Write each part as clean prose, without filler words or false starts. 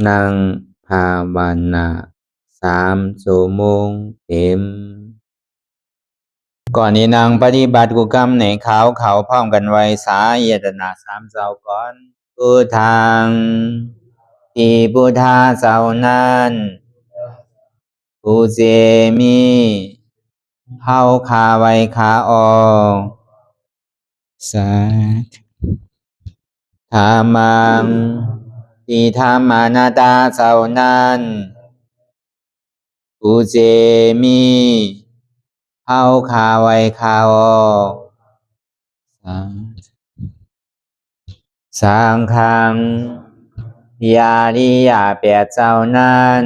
นั่งภาวนา3 ชั่วโมงเต็มก่อนนี้นางปฏิบัติกุกรรมในเขาพร้อมกันไว้สาเยตนา3 เจ้าก่อนพุทธังที่พุทธาเจ้านั้นผู้เจมีเฮาคาไว้คาออกสาธามังที่ธรรมานาตาเจ้านั้นผู้เจมีเฮาคาไว้คาออกสังฆังยาริยาแปดเจ้านั้น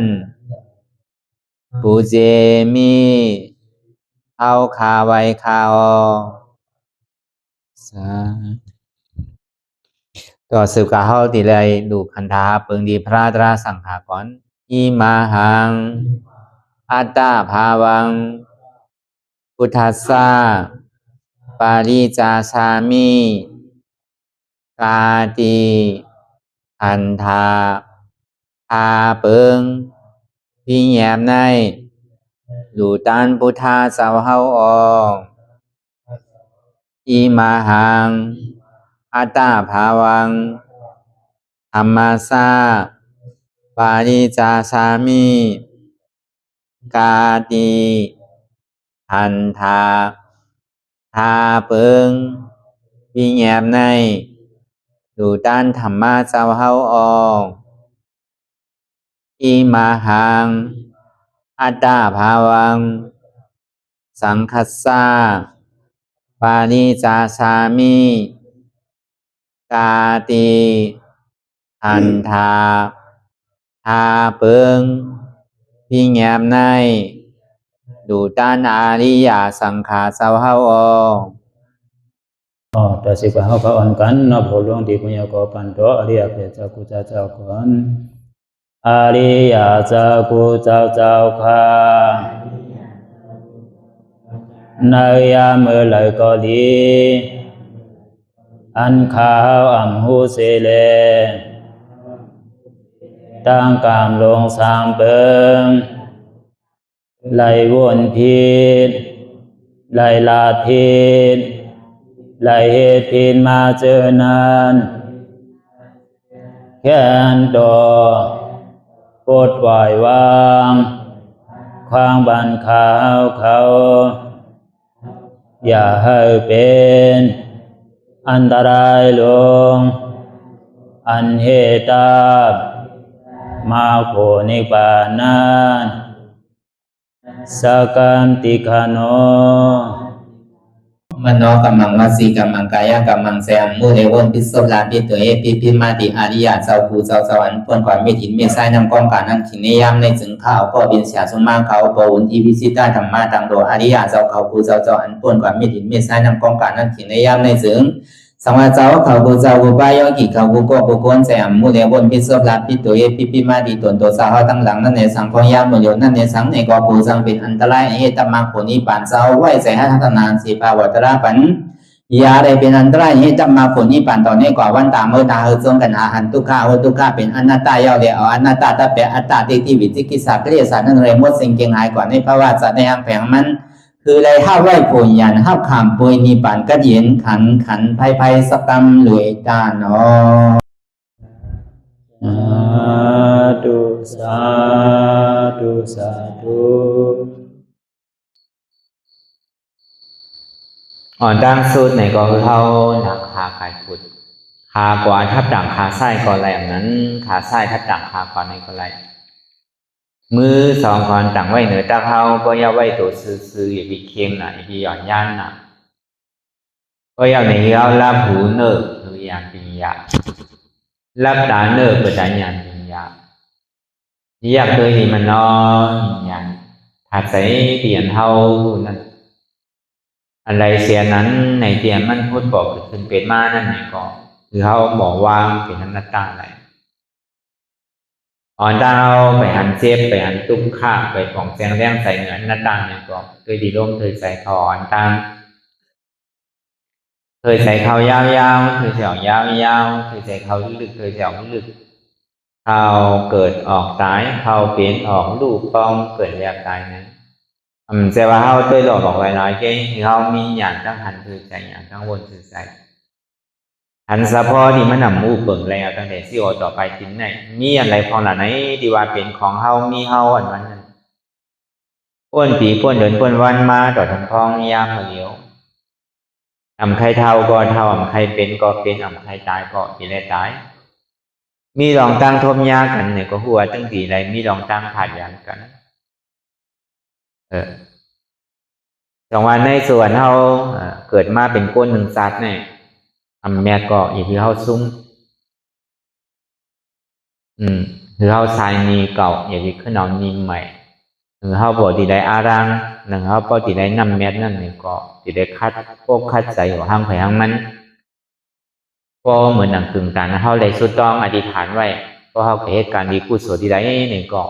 ผู้เจมีเฮาคาไว้คาออกต่อสืบกาเฮาติเลยดูคันธาเปิงดีพระตราสังขากรอิมาหังอัตตาภาวังพุทธัสสะปาริจาชามิกาติอันธาพาเปิงพี่แยมในดูตันพุทธาเจ้าเฮาออกอิมาหังอัตตาภาวังธรรมัสสะปาริจาชามิกาติอันธาพาเปิงพี่แยมในดูตันธรรมะเจ้าเฮาออกอิมาหังอัตตาภาวังสังคัสสะปาริจาชามิกาติอันธาพาเปิงพี่แยมในดูตันอาริยสังขารเจ้าเฮาออกต่อสิกว่าเฮาก็อ่อนกันเนาะผู้หลวงที่ปุญญาก็ปันโตอริยเจ้ากุเจ้าก่อนอริยเจ้ากุเจ้าค่ะในยามเมื่อไหร่ก็ดีอันข้าวอ่ำหูเสเลตั้งกามลงสามเปิงไหลวนพิษไหลลาพิษไหลเหตุพิษมาเจอนานแค้นดอปดปล่อยวางความบันขาวเขาอย่าให้เป็นอันตรายลงอันเหตุตามาโผนิปานันสกันติคโนมโนกัมมังวสีกัมมังกายกัมมังแสมมุเรวนพิศลาปิตัวเอพิมาติอาริยะเจ้าภูเจ้าสวรรค์พ้นความไม่ถินไม่ใช่นำกองการนั้นขินในยามในจึงข้าวก็บินเสียสมมาเขาปวุนทีพิสิตาธรรมะตังโดอาริยะเจ้าเขาภูเจ้าสวรรค์พ้นความไม่ถินไม่ใช่นำกองการนั้นขินในยามในจึงสังวาเจ้าเขาภูเจ้าภูปายกิเขาภูก็ภูคนแสมมุเรวนพิศลาปิตัวเอพิมาติตนตัวสาวตั้งหลังนั่นในสังพยามโยนั่นในสังในก็ภูสังเป็นอันตรายเหตุมาผลนิพพานเจ้าไหวใส่ให้ทัศนานสีภาวตระปันยาได้เป็นอันตรายให้จำมาผลนิพพานตอนนี้กว่าวันตามเมื่อตาเฮจงกันอาหันทุกข้าทุกข้าเป็นอนัตตาเยาเดียวอนัตตาตาเปอัตตาที่วิจิกิสาเกลียสานั่นเลยมดสิ่งเก่งหายกว่าในภาวะสัตว์ในอังแผงมันคือเลยห้าไหวผลยันห้าขามปุยนิพพานก็เย็นขันภัยสกรรมหลวยตาเนาะสาธุอ่อนดังสุดในก็คือเขาหนักขาไก่ขุดขากว่าทับดั่งขาไส้ก่อนไรอย่างนั้นขาไส้ทับดั่งขาก่อนในก็ไรมือสองคนต่างไว้เหนือตาเขาก็ย่าไว้ตัวซื้ออย่าไปเคียงหน่อยที่หย่อนยันน่ะก็ย่าในเราลับหูเนิบคืออย่างปิญญาลับตาเนิบเป็นอย่างปิญญาอยากเคยนี่มันนอนอย่างถ้าใส่เปลี่ยนเท่านั้นอะไรเสียนั้นในเตียนมันพูดบอกขึ้นเป็นมานั่นไหนก็คือเขาบอกว่าเป็นอนัตตาอะไรอ่อนดาวไปหันเจ็บไปหันตุ้มข้าไปของแสงแรงใส่เหนืออนัตตาเนี่ยก็เคยดีร่มเคยใส่เขาอ่อนตังเคยใส่เขายาวๆเคยใส่ยาวๆเคยใส่เขาลึกเคยใส่ลึก เขาเกิดออกตายเขาเปลี่ยนออกรูปปองเกิดแล้วตายนั้นแต่ว่าเขาตัวหลอกบอกหลายๆที่เขามีอย่างทั้งหันคือใจอย่างทั้งวนคือใจหันสะพอที่มันนำมูเบิ่งแล้วตั้งแต่ที่ออกต่อไปทิ้งไหนมีอะไรพอละไหนที่ว่าเป็นของเขามีเขาอันวันนั้นป้นปีป้นเดินป้นวันมาต่อทางท้องยามเหลียวใครเท่าก็เท่าใครเป็นก็เป็นใครตายก็ที่ได้ตายมีลองตั้งทมยากันเนี่ยก็หัวตั้งตีไรมีลองตั้งขาดยานกันจังหวะในส่วนเขาเกิดมาเป็นก้นหนึ่งสัตว์เนี่ยแม่ก็อย่างที่เขาซุ้มคือเขาทรายนีเก่าอย่างที่ขึ้นเอานีใหม่หรือเขาบอกตีได้อารังหนึ่งเขาบอกตีได้นำเม็ดนั่นเนี่ยก็ตีได้คัดพวกคัดใจของห้างไผ่ห้างมันก็เหมือนหนังกึ่งกันเขาเลยสุดต้องอธิษฐานไว้ก็เขาเหตุการณ์ดีกุศลที่ได้เนี่ยก็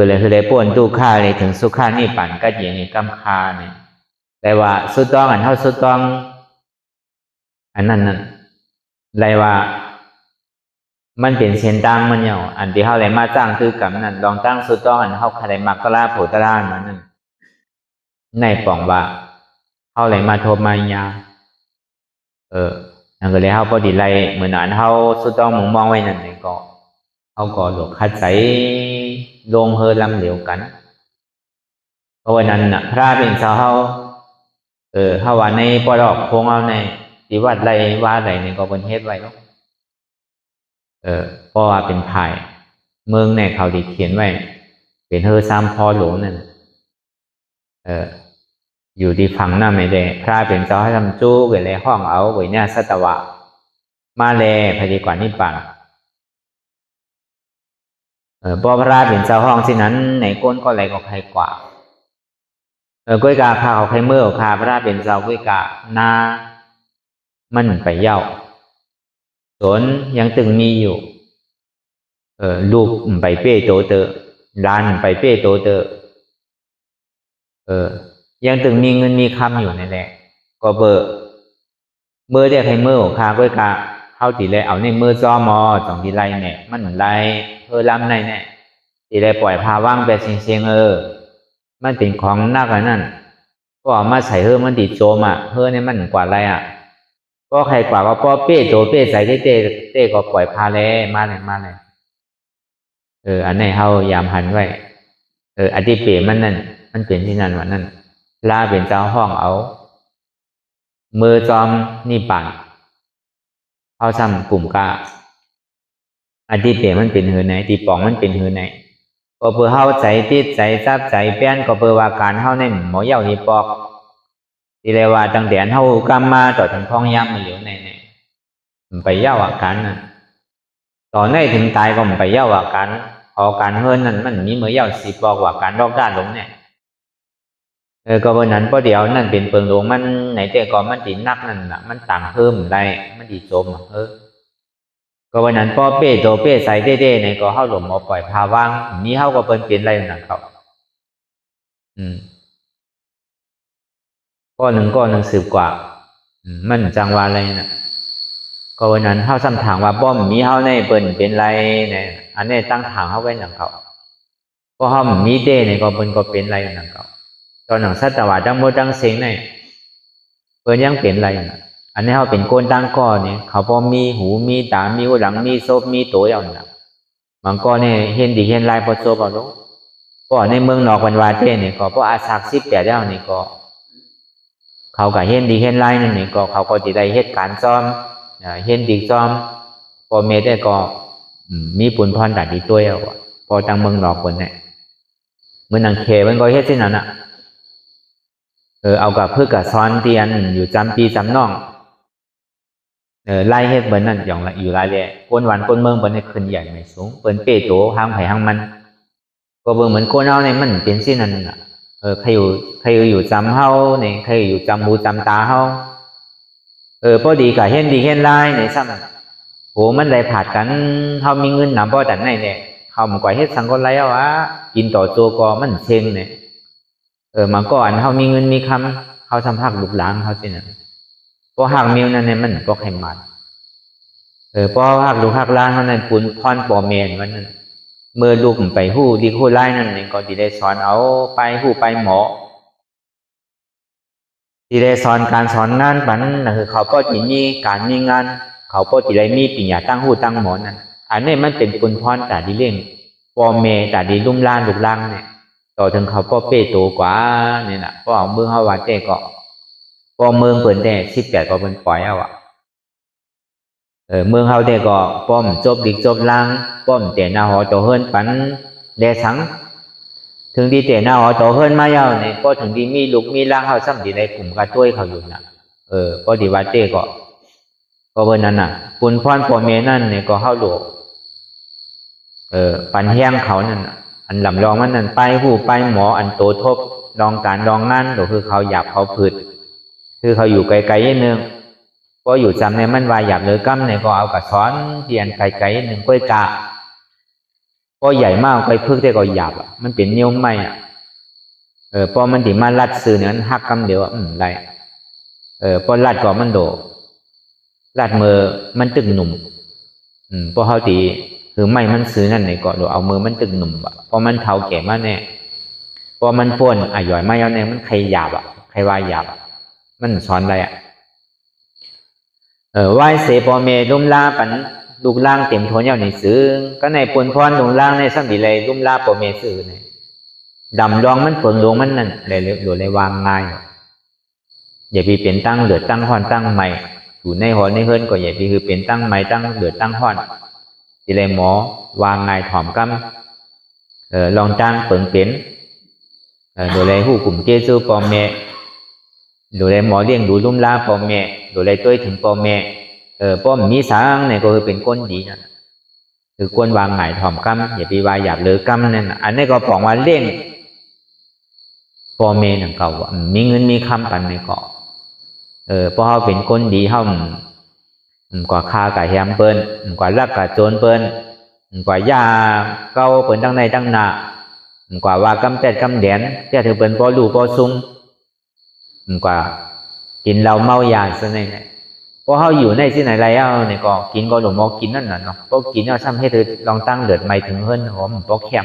เลยคือได้ป่วนตู้ข้าเลยถึงสุขานี่ปั่นก็อย่างนี้กำคาเนี่ยแต่ว่าสุดต้องอันเท่าสุดต้องอันนั้นไรว่ามันเป็นเส้นตั้งมันเนี่ยอันที่เขาเลยมาจ้างคือกับนั้นลองตั้งสุดต้องอันเขาใครมักกะลาโผตรามันนั่นในป่องว่าเขาเลยมาโทมายานั่นก็เลยเขาพอดีไรเหมือนอันเขาสุดต้องมองไว้นั่นเลยก็เขาก็หลบคัดใสลงเฮอลำเหลวกันเพราะวันนั้นน่ะพระเป็นสาวเขาว่าในปลอกโค้งเอาในที่วัดไรว่าไรนี่ก็เป็นเฮ็ดไว้เนาะเพราะว่าเป็นภายเมืองในเขาดีเขียนไว้เป็นเฮอซ้ำพอหลวงนั่นอยู่ที่ฝั่งหน้าไม่ได้พระเป็นเจ้าให้ทำจู้เกิดเลยห้องเอาไว้เนี่ยสัตวะมาแลพอดีกว่านิพพานพอพระเป็นเจ้าห้องที่นั้นในก้นก็อะไรก็ใครกว่าก้อยกาข้าวใครเมื่อข้าพระเป็นเจ้าก้อยกานามันไปเย่าสนยังตึงมีอยู่ลูกไปเป้โตเตอร้านไปเป้โตเตอยังตึงมีเงินมีคำอยู่นั่นแหละก็เบอร์เมื่อเรียกให้เมื่อข้าก้อยกาเข้าตีเลยเอาในมือจอมอสองทีไรเนี่ยมันไรล้ำในเนี่ยตีเลยปล่อยพาว่างไปเสียงมันเป็นของนักนั่นก็เอามาใส่มันติดโจมเนี่ยมันกว่าอะไรก็ใครกว่าก็ป้อเป้โตเป้ใส่เต้ก็ปล่อยพาเลยมาเลยอันนี้เขายามหันไว้อธิเปมันนั่นมันเป็นที่นั่นวันนั้นลาเป็นเจ้าห้องเอามือจอมนี่ปั่นเขาซ้ำกลุ่มกาอธิเปมันเป็นหือไหนตีป่องมันเป็นหือไหนก็เพื่อเฮาใจติดใจซับใจแป้นก็เพื่อว่าการเฮาในหมอเย่านี่ปอกที่เรียกว่าตั้งแต่เฮากำมาต่อถึงท้องย่ำมันเหลียวในไปเย่าอาการน่ะต่อในถึงตายก็มันไปเย่าอาการพอการเฮิรนนั่นมันมีเมื่อเย่าสิบอกว่าการรอกด้านลงเนี่ยก็วันนั้นพอเดียวนั่นเป็นเปิงหลวงมันไหนแต่ก่อนมันตีนักนั่นน่ะมันต่างเพิ่มได้มันดีโจมก็วันนั้นพ่อเป้โตเป้ใส่เด้ในก็เข้าหลมมาปล่อยพาว่างมีเข้าก็เป็นอะไรนั่นเขาก็หนึ่งสืบกว่ามันจังว่าอะไรน่ะก็วันนั้นเข้าซ้ำถางว่าป้อมมีเข้าในเป็นไรเนี่ยอันนี้ตั้งถางเข้าไว้นั่นเขาก็ห้อมมีเด้ในก็เป็นไรนั่นเขาตอนหนังสัตว์ว่าจังโมจังเซ็งในยังเป็นไรน่ะอันนี้เขาเป็นโกนตั้งก้อนเนี่ยเขาพอมีหูมีตามีหัวหลังมีโซบมีตัวอย่างนั้นบางก้อนเนี่ยเห็นดีเห็นลายพอโซบเอาลงก็ในเมืองนอกวันวาเต้เนี่ยก็เพราะอาศักดิ์สิบแต่เจ้านี่ก็เขาก็เห็นดีเห็นลายนั่นนี่ก็เขาก็จะได้เหตุการณ์ซ้อมเห็นดีซ้อมพอเมตได้ก็มีปุนพรดัดดีตัวเอาพอตั้งเมืองนอกคนเนี่ยเมื่อนางเคมันก็เฮ็ดที่นั่นเอากับเพื่อกับซ้อนเตียนอยู่จำปีจำน้องไล่เฮ็ดเบิ้นนั่นอย่างอยู่รายเลยก้นวันก้นเมืองเบิ้นเนี่ยขึ้นใหญ่ไม่สูงเบิ้นเป้โตห้างไผ่ห้างมันก็เบิ้งเหมือนก้นเอาเนี่ยมันเป็นสิ่งนั้นน่ะใครอยู่จำเฮาเนี่ยใครอยู่จำหูจำตาเฮาพอดีกับเห็นดีเห็นไล่ในซ้ำโหมันได้ผ่ากันเฮามีเงินหนาบ่แต่ไหนเนี่ยเขามันก่อยเฮ็ดสังคนไรเอากินต่อโจก็มันเซ็งเนี่ยมาก่อนเขามีเงินมีคำเขาทำหักลูกหลานเขาสินะพอหักเมียวนั่นเนี่ยมันก็ให้มัน พอหักลูกหักล้านมันนั่นปุนพรปอเมนมันนั่นเมื่อลูกไปหู้ดีหู้ไล่นั่นเองก็ที่ได้สอนเอาไปหู้ไปหมอที่ได้สอนการสอนงานปันนั่นคือเขาก็ที่มีการมีงานเขาก็ที่ได้มีปัญญาตั้งหู้ตั้งหมอนั่นอันนี้มันเป็นปุนพรแต่ดีเล่งปอเมแต่ดีลุ่มล้านลูกล้างเนี่ยต่อถึงเขาก็เป้โตกว่าเนี่ยนะก็เอาเมืองเขาว่าเต้ก็พอเมืองเปิดได้18ก็เป็นปล่อยเอาเมืองเขาเต้ก็ป้อมจบดิกจบล้างป้อมเตะหน้าหอโตเฮิรนปันแดสังถึงดีเตะหน้าหอโตเฮิรนมาเยาเนี่ยก็ถึงดีมีลูกมีล้างเขาซ้ำดีในกลุ่มกระตุ้ยเขาอยู่นะก็ดีว่าเต้ก็เบอร์นั้นน่ะปุนพรปอเมนั่นเนี่ยก็เข้าหลวงปันแห้งเขานั่นอันลำลองมันนั่นไปหู้ไปหมออันโตทบลองการลองงานก็คือเขาหยาบเขาผืดคือเขาอยู่ไกลๆนิดนึงก็อยู่จำในมันวายหยาบเลยกั้มเนี่ยก็เอากระซ้อนเทียนไกลๆนิดนึงก้อยกะก็ใหญ่มากไปพึ่งได้ก็หยาบมันเป็นเนียวไม่พอมันติมาลัดซื้อเนี่ยหักกำเดียวไรพอลัดก็มันโดลัดมือมันตึงหนุ่มพอเขาตีคือไม่มันซื้อนั่นไหนก็โดเอามือมันตึงหนุ่มพอมันเท้าแก่มาเนี่ยพอมันป่นหย่อยไม่เอาเนี่ยมันใครหยาบใครว่าหยาบมันสอนอะไรไหว้เสปอเมลุ่มลาปันลูกล่างเต็มทวนเยาในซื้อก็ในปนพรลูกล่างในสัมดีเลยลุ่มลาปอเมซื้อเนี่ยดำรองมันผลลงมันนั่นเลยหรือเลยวางง่ายอย่าไปเปลี่ยนตั้งเดือดตั้งพรตั้งใหม่อยู่ในหอในเฮิรนก็อย่าไปคือเปลี่ยนตั้งใหม่ตั้งเดือดตั้งพรดีเลยหมอวางง่ายถ่อมกำลองตั้งเปิงเปลี่ยนโดยเลยหูกลุ่มเจซูปอเมโดยเลยหมอเลี้ยงดูลุ่มลาปอเมโดยเลยตัวถึงปอเมป้อมมีสางเนี่ยก็คือเป็นก้นดีนะคือก้นวางหงายถ่อมกำอย่าไปวายหยาบเลยกำนั่นอันนี้ก็บอกว่าเลี้ยงปอเมหนังเก่ามีเงินมีคำกันในเกาะเพราะเขาเป็นก้นดีเขากว่าคากับแฮมเปิ้นกว่าลักกับโจรเปิ้นกว่ายาเก้าเปิ้นตั้งในตั้งหน้ากว่าว่ากำแตดกำแดนแต่เธอเปิ้นพอลูกพอซุ้มกว่ากินเหล้าเมายาซะเนี่ยพอเขาอยู่ในที่ไหนไรเอาเนี่ยก็กินก็หลงมอกินนั่นน่ะเนาะพอกินเอาซ้ำให้เธอลองตั้งเดือดไม่ถึงเฮิรนหอมพอแคม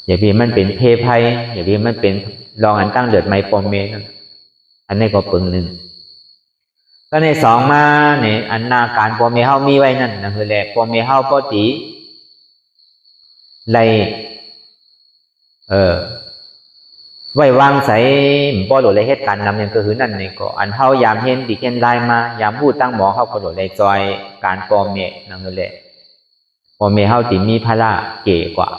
อย่าพี่มันเป็นเพไพอย่าพี่มันเป็นลองอันตั้งเดือดไม่ปอมเมนั่นอันนี้ก็ปึงหนึ่งก็ในสองมาเนี่ยอันนาการปอมเมเฮามีไว้นั่นนะคือแหละปอมเมเฮาปอตีไรไว้วางใส่บ่หลุดเลยเหตุการณ์นำอย่างก็คือนั่นนี่ก็อันเฮายามเห็นดิเห็นไล่มายามพูดตั้งหมอเฮาก็หลุดเลยจอยการปอมเมนั่นคือแหละปอมเมเฮาติมีพละเก๋กว่า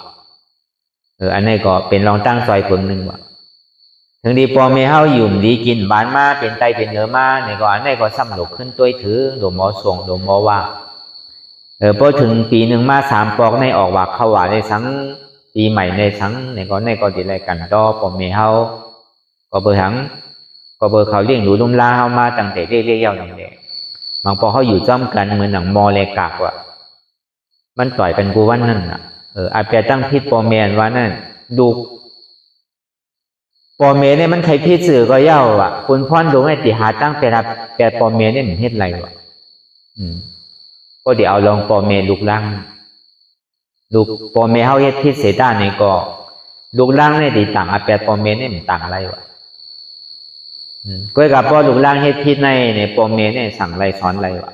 อันนี้ก็เป็นรองตั้งซอยเพิ่งหนึ่งว่ะถึงดีปอเมเฮาอยู่ดีกินบานมาเป็นไตเป็นเนื้อมาเนี่ยก็อันนี้ก็ซ้ำหลกขึ้นตัวถือโดมหมอส่งโดมหมอว่าพอถึงปีหนึ่งมา3 ปอกในออกว่าเขาว่าในสังปีใหม่ในสังเนี่ยก็ในก็ดีอะไรกันต่อปอเมเฮาก็เบอร์หังก็เบอร์เขาเลี้ยงดูลุ่มลาเฮามาตั้งแต่เรียกเย้าอย่างเด็กบางพอเขาอยู่จ้อมกันเหมือนหนังมอเลกากว่ะมันต่อยกันกูวันนั่นน่ะอาจจะตั้งพิษปอเมนว่านั่นดูปอเมเนี่ยมันใครพิษสื่อก็เย้าว่ะคุณพ่อนดูไอ้ติหาตั้งแต่ปอเมเนี่ยมันเฮ็ดไรวะก็เดี๋ยวเอาลองปอเมลูกล่างลูกปอเมเฮาเฮ็ดพิษเสด้านี่ก็ลูกล่างเนี่ยติต่างอาแปดปอเมเนี่ยมันต่างไรวะก็กับพ่อลูกล่างเฮ็ดพิษในปอเมเนี่ยสั่งไรสอนไรวะ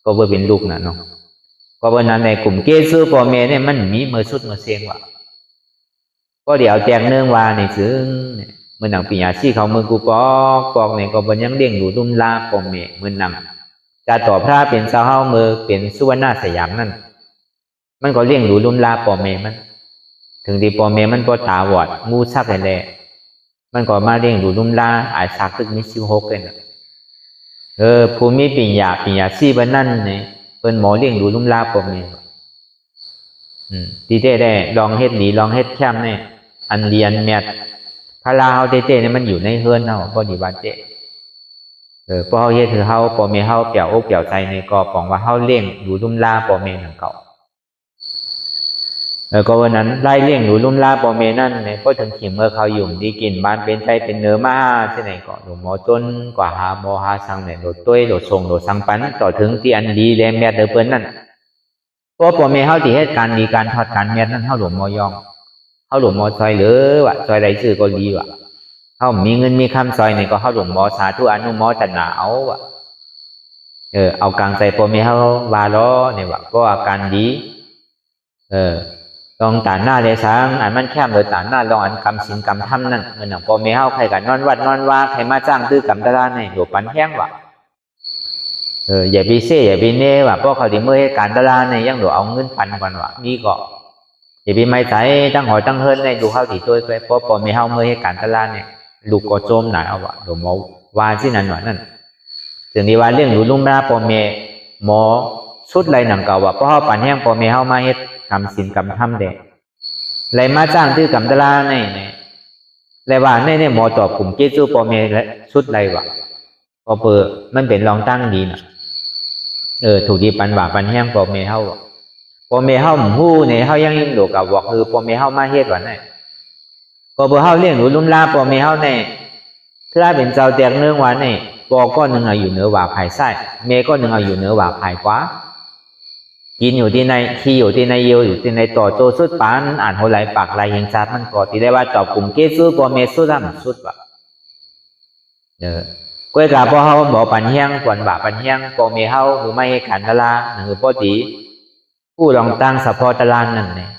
ก็เพื่อเป็นลูกน่ะเนาะก็วันนั้นในกลุ่มเกซูปอเมเนี่ยมันมีมือสุดมือเสียงว่ะก็เดี๋ยวแจงเนื่องว่าในซึ่งเมื่อหนังปีญาซี่เขามือกูปอกเนี่ยก็บนยังเลี้ยงดูลุ่มลาปอเมเมื่อหนังจะต่อพระเป็นสาวเฮามือเป็นสุวรรณสยามนั่นมันก็เลี้ยงดูลุ่มลาปอเมมันถึงดีปอเมมันพอตาหวอดงูซักแหละมันก็มาเลี้ยงดูลุ่มลาอาจซักตึกมี16เลยนะภูมิปีญาซี่บ้านนั่นเนี่ยเป็นหมอเลี้ยงดูลุ่มลาปอเมดีได้ลองเฮ็ดหลีลองเฮ็ดแคมเนี่ยอันเรียนแมทพาราเฮาเต้เนี่ยมันอยู่ในเฮือนเฮาบ่ดีว่าเต้พอเฮาเฮ็ดคือเฮาปอเมเฮาเปี่ยวอกเปี่ยวใจในก็ปองว่าเฮาเลี้ยงดูลุ่มลาปอเมนั่นเก่า ก็วันนั้นไล่เลี้ยงหนูลุ่มลาปอเมนั่นเนี่ยก็ถึงขิมเมื่อเขาอยู่ดีกินบ้านเป็นใจเป็นเนื้อมาที่ไหนก็หนูหมอต้นกว่าหาโมหาสังเนี่ยโดดต้วยโดดทรงโดดสังปันต่อถึงที่อันดีแลแมดเดอเปิ้นนั่นเพราะปอเมเฮาที่เหตุการณ์ดีการทอดการแมดนั่นเฮาหลวงมอยองเฮาหลวงมอซอยหรือวะซอยไรชื่อก็ดีวะเฮามีเงินมีคำซอยเนี่ยก็เฮาหลวงมอสาธุอนุโมทนาเอาวะเอากลางใจปอเมเฮาวาล้อเนี่ยวะก็อาการดีลองตาหน้าเลยสังอันมันแคบเลยตาหน้าลองอันกำสินกำทำนั่นเงินของพ่อแม่เฮาใครกันนอนวัดนอนว่าใครมาจ้างตื้อกำตลาดในหลวปันแห้งวะอย่าไปเซ่อย่าไปเน่วะเพราะเขาที่เมื่อการตลาดในยังหลวเอาเงินปันก่อนวะนี่ก็อย่าไปไม่ใจตั้งหอยตั้งเฮิร์นในดูเข้าที่ตัวไปเพราะพ่อแม่เฮาเมื่อการตลาดเนี่ยลูกก็โจมหนาเอาวะหลวงมอว่าที่นั่นวะนั่นถึงดีว่าเรื่องหลวงลุ่มราพ่อแม่หมอชุดไรหนังเก่าวะเพราะเฮาปันแห้งพ่อแม่เฮามาเฮ็ดกำสินกำทำเด็กไรมาจ้างตื้อกำตลาในไรว่าในหมอตอบกลุ่มเจ้าปอเมชุดไรวะพอเปิดมันเป็นรองตั้งดีนะถูกดีปันว่าปันแห้งปอเมเฮาปอเมเฮาหมู่ฮู้ในเฮายังยิ่งโดกับบอกคือปอเมเฮามาเฮ็ดวันไหนก็เบอเฮาเลี้ยงหนูลุ่มลาปอเมเฮาในถ้าเป็นเจ้าแตกเนื้อวันในปอก็หนึ่งอยู่เหนือว่าภายใต้เมก็หนึ่งอยู่เหนือว่าภายขวากินอยู่ที่ในขี้อยู่ที่ในเยี่ยวอยู่ที่ในต่อโจสุดปานอ่านหัวไหลปากไหลเห็นชัดมันก็ที่ได้ว่าจอบกลุ่มเกซูปอเมสุดทำสุดวะก้อยกาพอเฮาบอกปันเฮียงก่อนบ่าปันเฮียงปอเมเฮาหรือไม่ให้ขันตะลาหรือปอตีผู้ลองตั้งสะพอตะลานนั่นเนี่ย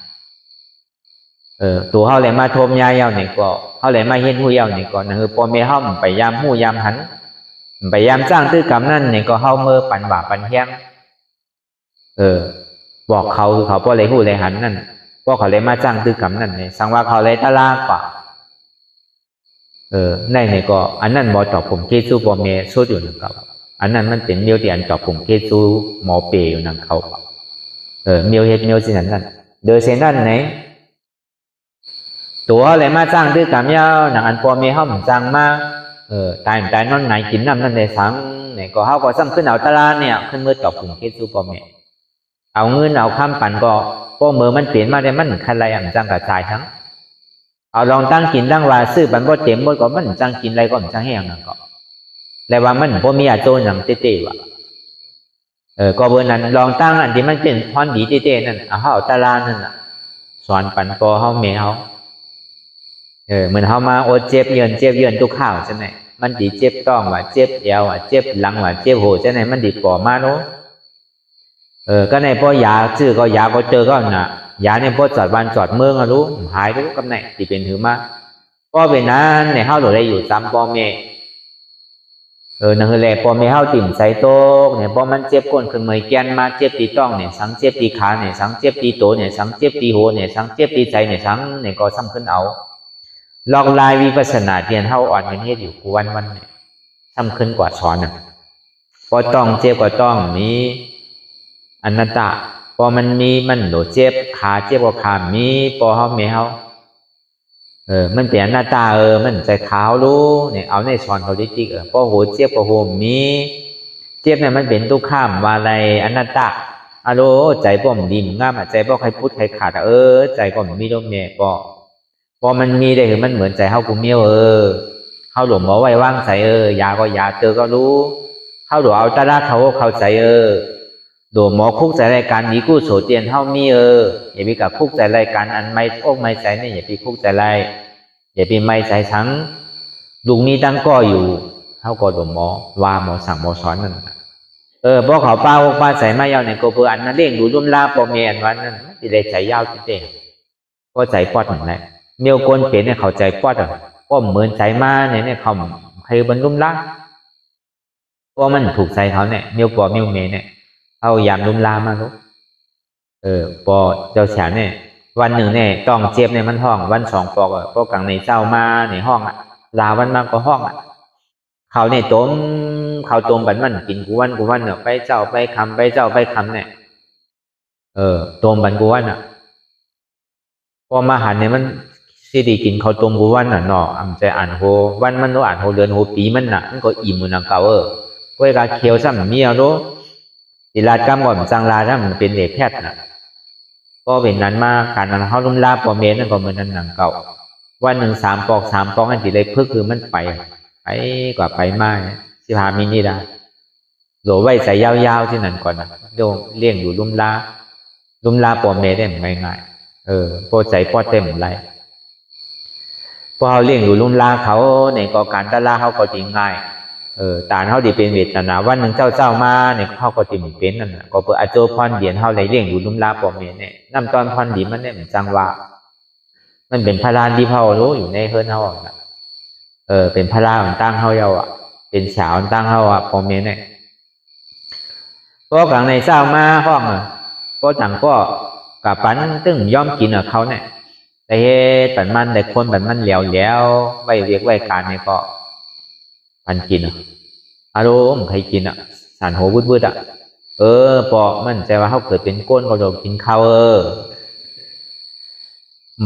ตัวเฮาเลยมาทมยาเยาเนี่ยก็เฮาเลยมาเห็นหูเยาเนี่ยก็หรือปอเมเฮาไปยามหูยามหันไปยามจ้างตื้อกำนั่นเนี่ยก็เฮาเมื่อปันบ่าปันเฮียงบอกเขาคือเขาพ่อเลยหูเลยหันนั่นพ่อเขาเลยมาจ้างตื้อกำนั่นเนี่ยสังว่าเขาเลยตะลากว่าในก็อันนั้นหมอตอบผมเคซูปอเมสุดอยู่นั่นเขาอันนั้นมันเป็นเมียวที่อันตอบผมเคซูหมอเปย์อยู่นั่นเขาเมียวเฮ็ดเมียวสินั่นเดอเซนั่นไหนตัวเลยมาจ้างตื้อกำยาวหนังอันปอเมเขาเหมือนจ้างมาตายนอนไหนกินน้ำนั่นเลยสังเนี่ยก็เขาก็ซ้ำขึ้นเอาตะลาเนี่ยขึ้นมือตอบผมเคซูปอเมเอาเงินเอาคำปั่นก็พวกมือมันเปลี่ยนมาได้มันคันไรอ่ะจังกระจายทั้งเอาลองตั้งกินตั้งว่าซื้อปันบ่เต็มบ่ก็มันจังกินอะไรก็มันจังแห้งนั่นก็แล้วว่ามันบ่มีอาโจอย่างเต้ๆว่ะก็เบอร์นั้นลองตั้งอันที่มันเป็นพรดีเต้ๆนั่นเอาตารางนั่นน่ะสอนปั่นก็เฮาแม่เฮาเหมือนเฮามาโอเจ็บเยือนทุกข้าวใช่ไหมมันดีเจ็บต้องว่าเจ็บเอวว่าเจ็บหลังว่าเจ็บหัวใช่ไหมมันดีปอมาเนาะก็ในพ่อยาชื่อก็ยาก็เจอก็น่ะยาในพ่อจอดวันจอดเมืองอะรู้หายรู้กำไหนที่เป็นถือมาพ่อเป็นนั้นในเฮาหลุดได้อยู่ตามพ่อแม่นั่นคือแหละพ่อแม่เฮาติ่มใส่โต๊ะเนี่ยพ่อมันเจ็บก้นขึ้นเมยแกนมาเจ็บตีต้องเนี่ยสังเจ็บตีขาเนี่ยสังเจ็บตีโตเนี่ยสังเจ็บตีหัวเนี่ยสังเจ็บตีใจเนี่ยสังเนี่ยก็ซ้ำขึ้นเอาลองลายวิปัสสนาเทียนเฮาอ่อนเป็นเฮ็ดอยู่กูวันเนี่ยซ้ำขึ้นกว่าสอนน่ะพอต้องเจ็บก็ต้องมีอนัตตาพอมันมีมันโดดเจ็บขาเจ็บก็ขามีพอเฮาแม่เฮามันเป็นอนัตตามันใจขาวรู้เนี่ยเอาในสอนเขาดิกพอโหเจ็บก็โหมีเจ็บเนี่ยมันเป็นทุกข้ามว่าอะไรอนัตตาอะโลใจบ่มดีงามใจบ่ใครพุทธใครขาดใจก็มีลมแม่พอมันมีได้คือมันเหมือนใจเฮากูเมียวเฮาหลวงหมอไว้ว่างใจยาก็ยาเจอก็รู้เฮาหลวงเอาตาลาเขาเข้าใจโดหมอคุกใจรายการนี้กู้โสเตียนเท่ามีอย่าไปกับคุกใจรายการอันไม่อกไม่ใจเนี่ยอย่าไปคุกใจไรอย่าไปไม่ใจทั้งลุงนี้ตั้งก็อยู่เท่าก็โดหมอว่าหมอสั่งหมอสอนนั่นพอเขาป้าอกป้าใจไม่ยาวเนี่ยก็เพื่ออันนั้นเร่งดูรุ่มลาปอเมียนวันนั้นที่ได้ใจยาวจริงๆก็ใจปอดเหมือนไรเมียวกลเปลี่ยนเนี่ยเขาใจปอดก็เหมือนใจมาเนี่ยเขาใครบรรลุละเพราะมันถูกใจเขาเนี่ยเมียวปอเมียวเมเนี่ยเอายามลุมลามาลูกพอเจ้าฉันเนี่ยวันหนึ่งเนี่ยต้องเจ็บในมันห้องวันสองปอกก็กลางในเจ้ามาในห้องลาวันมากก็ห้องเขาเนี่ยต้มเขาต้มบันมันกินกูวันเนี่ยไปเจ้าไปคำไปเจ้าไปคำเนี่ยต้มบันกูวันพอมาหันเนี่ยมันสิดีกินเขาต้มกูวันเนาะอ่ำใจอ่านโหวันมันโนอ่านโหเดือนโหปีมันมันก็อิ่มมันเก่าก็กาเคียวซ้ำเมียโนติลาดกำก่อนจังลาถ้ามันเป็นเด็กแพทย์นะพ ก็เป็นนั้นมากการนั้นเขาลุ่มลาปอเมนนั่นก็เหมือนนั้นหนังเก่าวันหนึ่ง3 ปอกอันที่เลยพึกคือมันไปกว่าไปมาก15 มินิได้หลไว้ใส่ยาวๆที่นั่นก่อนนะโยงเลี้ยงอยู่ลุ่มลาปอเมนได้ง่ายๆโปรใจปอเต็มไรพอเขาเลี้ยงอยู่ลุ่มลาเขาในก่อการตลาเขาก็จริงง่ายตาเขาดีเป็นเวทนาวันหนึ่งเจ้ามาเนี่ยเขาก็จิมเป็นนั่นนะก็เปิดอาโจพรเดียนเขาเลยเลี้ยงอยู่ลุ่มลาปอเมนเนี่ยน้ำตอนพรดีมันเนี่ยจังว่ามันเป็นพระลานที่เขารู้อยู่ในเฮือนเขาเป็นพระลานตั้งเขาเยาเป็นฉาวตั้งเขาปอเมนเนี่ยพวกหลังในเจ้ามาห้องพวกต่างก็กับปันตึ้งย่อมกินเขาเนี่ยแต่เฮ็ดปันมันแต่คนปันมันแล้วไว้เรียกไว้การเนี่ยก็ปันกินอารมณ์ใครกินสารโหวืดปอมันใจว่าเขาเกิดเป็นก้นก็โดนกินข้าว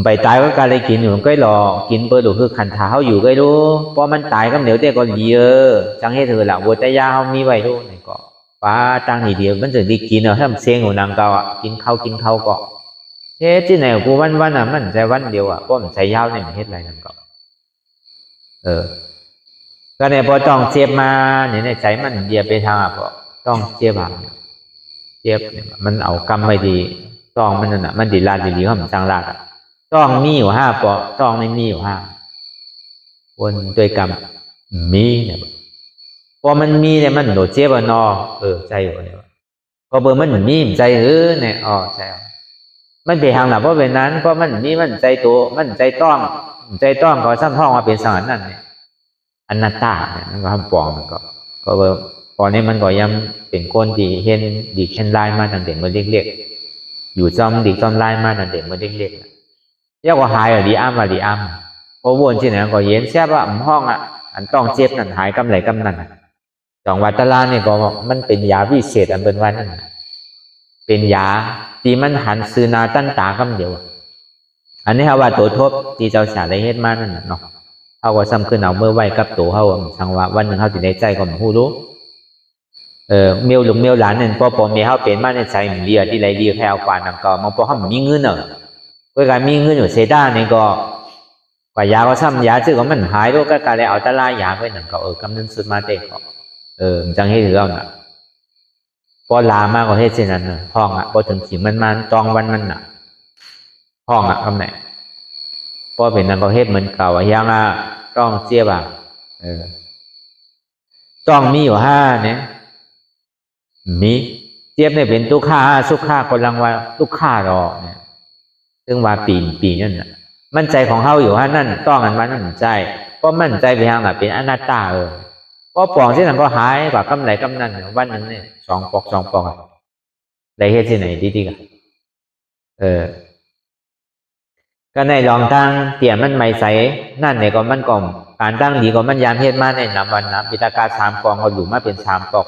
ไปตายก็การเลยกินอยู่ก็รอกินเปิดดูคือขันท้าเขาอยู่ก็รู้พอมันตายก็เดี๋ยวเด็กก็เยอะจังให้เธอละวัวแต่ยาเขามีไว้รู้นี่ก็ป้าตั้งทีเดียวมันถึงได้กินถ้ามันเสียงหัวนางเก่ากินข้าวก็เฮ้ที่ไหนกูวันมันใจวันเดียวเพราะมันใจยาวเนี่ยมันเฮ็ดอะไรนั่นก็ก็เนี่ยพอต้องเจ็บมาเนี่ยในใจมันเดียไปทางก็ต้องเจ็บมันเอากรรมไม่ดีต้องมันนั่นมันดีลาดีเขามันจังลาดต้องมีอยู่5 ปอต้องไม่มีอยู่5วนด้วยกรรมมีเนี่ยพอมันมีเนี่ยมันโดดเจ็บนอใจอยู่เนี่ยพอเบอร์มันมีใจเนี่ยใจมันไปทางหลับเพราะเป็นนั้นเพราะมันมีมันใจตัวมันใจต้องก็ซ้ำท้องมาเป็นสังนั่นเนี่ยอนัตตาเนี่ยมันก็ทำปองมันก็เบอร์พอนี้มันก็ยังเป็นคนดีเห็นดีเช่นไล่มาตั้งแต่เมื่อเล็กๆอยู่จอมดีจอมไล่มาตั้งแต่เมื่อเล็กๆเรียกว่าหายดีอ้ำพอวนที่ไหนก็เย็นแซ่บว่าห้องอันต้องเจ็บนั่นหายกำไรกำนั่นจองวัตลาเนี่ยก็มันเป็นยาวิเศษอันเป็นวันนั่นเป็นยาที่มันหันซื้อนาตั้นตากำเดียวอันนี้เขาว่าตัวทบที่เจ้าสาได้เฮ็ดมานั่นเนาะเขาก็ซ้ำขึ้นเอาเมื่อไหวกับตัวเขาสังว่าวันหนึ่งเขาจะได้ใจก็ไม่รู้เมียวลุงเมียวหลานนั่นพอเมียเขาเป็นมาในใจมันเลียที่ไรเลียแค่เอากว่านั่นก็มันพอเขามีเงินเวลามีเงินอยู่เซด้านี่ก็กว่ายาก็ซ้ำยาชื่อของมันหายด้วยก็การเลยเอาตะลายาไปนั่นก็กำนันสุดมาเตะก็จังให้ถือเอาน่ะพอลามากกว่าเฮ็ดเช่นนั้นห้องพอถึงขิงมันจองวันมันห้องคำไหนพอเป็นนั่นก็เฮ็ดเหมือนเก่ายังต้องเจี๊ยบต้องมีอยู่5เนี่ยมีเจี๊ยบเนี่ยเป็นทุกข้าสุขข้ากำลังว่าทุกข้ารอเนี่ยซึ่งว่าปีนั่นมั่นใจของเขาอยู่นั่นต้องกันว่านั่นใจเพราะมั่นใจไปทางแบบเป็นอนัตตาเพราะปองที่นั่นก็หายกว่ากำไรกำนันวันนึงเนี่ย2 ปอกได้เฮ็ดที่ไหนดีๆกันก็ในลองตั้งเตี่ยมันไม่ใสนั่นเนี่ยก็มันก่อมการตั้งดีก็มันยามเฮ็ดมาในนำวันปิตากา3 ปองก็หลุมมาเป็น3 ปอก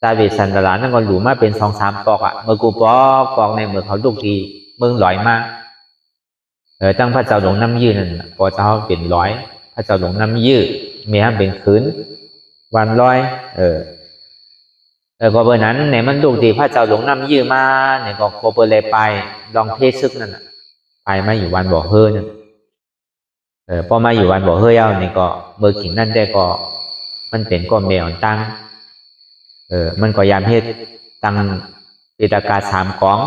ตาเวสันตลานั่นก็หลุมมาเป็น2-3 ปอกเมื่อกูปอกในเมื่อเขาลูกทีเมืองลอยมาตั้งพระเจ้าหลวงน้ำยืดนั่นพอเจ้าเป็น100พระเจ้าหลวงน้ำยืดมีให้เป็นคืนวัน100ก็เบอร์นั้นเนี่ยมันลูกทีพระเจ้าหลวงน้ำยืดมาเนี่ยก็โคเปเลยไปลองเทซึกนั่นไปมาอยู่วันบ่อเฮือนั่นพอมาอยู่วันบ่อเฮือเอาเนี่ยก็เมื่อขิงนั่นได้ก็มันเป็นก้อนแมวตั้งมันก็ยามเฮ็ดตั้งปิตากา3 กอง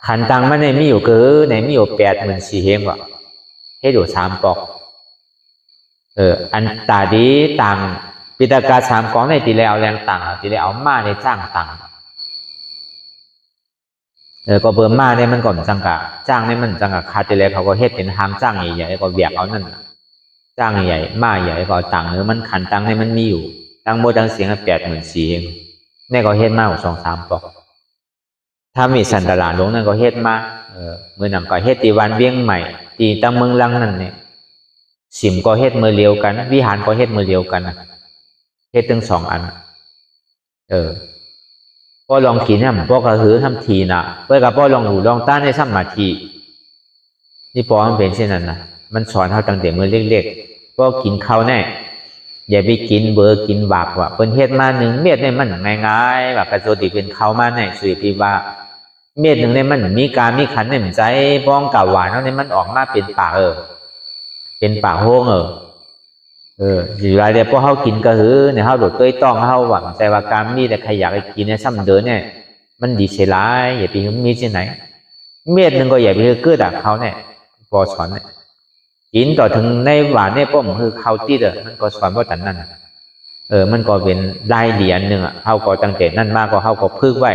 ขันตังมันในมีอยู่คือในมีอยู่84,000เฮงว่ะให้ดู3 ปอกอันตาดีต่างปิตากา3 กองในตีแล้วแรงต่างตีแล้วเอามาในจ้างต่างก็เบิ่มมาเนี่ยมันก่อนจังกะจ้างเนี่ยมันจังกะคาตีแล้วเขาก็เฮ็ดเป็นทางจ้างใหญ่ๆก็เบียกเอานั่นจ้างใหญ่มาใหญ่ก็ต่างมันขันตังในมันมีอยู่ตั้งโมดังเสียง84,000เฮงเนี่ยก็เฮ็ดมา2-3 ปอกถ้ามีสันตลาดหลวงนั่นก็เฮ็ดมาเมื่อนั้นก็เฮ็ดตีวันเวียงใหม่ตีตั้งเมืองลังนั่นเนี่ยสิมก็เฮ็ดมือเลียวกันวิหารก็เฮ็ดมือเลียวกันเฮ็ดทั้ง2 อันพอลองกินพอก็หือทำทีน่ะเพื่อกับพอลองหูลองต้านในสมาธินี่พอมันเป็นเช่นนั้นนะมันสอนเฮาตั้งแต่เมื่อเล็กๆพอกินข้าวแน่อย่าไปกินเบอร์กินบากว่าเพิ่นเฮ็ดมา1 เม็ดเนี่ยมันง่ายๆว่ากระโจติเป็นข้าวมาแน่สุดที่ว่า เม็ดหนึ่งเนี่ยมันมีการมีขันเนี่ยมันใจบ้องกับหวานแล้วเนี่ยมันออกมาเป็นปากเป็นปากโฮงอยู่ไรเดียวพอเขากินก็หือเนี่ยเขาโดดต้วยต้องเขาหวังใจว่าการมีแต่ใครอยากกินเนี่ยซ้ำเดินเนี่ยมันดีเสียร้ายอย่าไปมีที่ไหนเม็ดหนึ่งก็อย่าไปเกิดจากเขาเนี่ยพอสอนเนี่ยกินต่อถึงในหวานเนี่ยป้อมคือเขาตีเด้อมันก็สอนว่าแต่นั่นมันก็เป็นได้เหรียญหนึ่งเขาก็ตั้งแต่นั่นมากก็เขาก็พึกไว้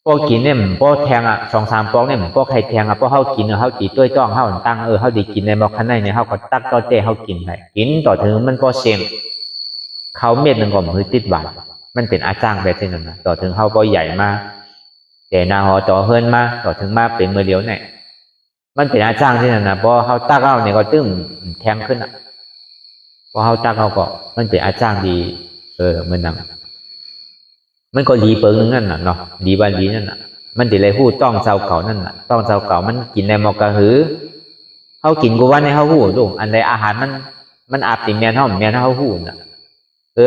พอกินเนี่ยพอแทง2-3 ปองเนี่ยพอใครแทงพอเขากินเขาตีต้วยต้องเขาตั้งเขาดีกินในบอกข้างในเนี่ยเขาก็ตักต่อเตะเขากินไปกินต่อถึงมันพอเสียงเขาเม็ดหนึ่งก็คือติดหวานมันเป็นอาจารย์แบบนั้นนะต่อถึงเขาพอใหญ่มากแต่นาหอต่อเฮินมาต่อถึงมาเป็นมือเดียวเนี่ยมันเป็นอาจารย์ที่นั่นนะพอเขาตักเขาเนี่ยก็ตึ้งแทงขึ้นพอเขาตักเขาก็มันเป็นอาจารย์ดีมันดังมันก็ดีเปิงนึงนั่นน่ะเนาะดีบาลีนั่นน่ะมันติเลยหู้ต้องเจ้าเก่านั่นน่ะต้องเจ้าเก่ามันกินในหมอกกระหือเขากินกูวันในเขาหู้ลูกอันใดอาหารมันอาบติแมนเขาแมนเขาหู้น่ะ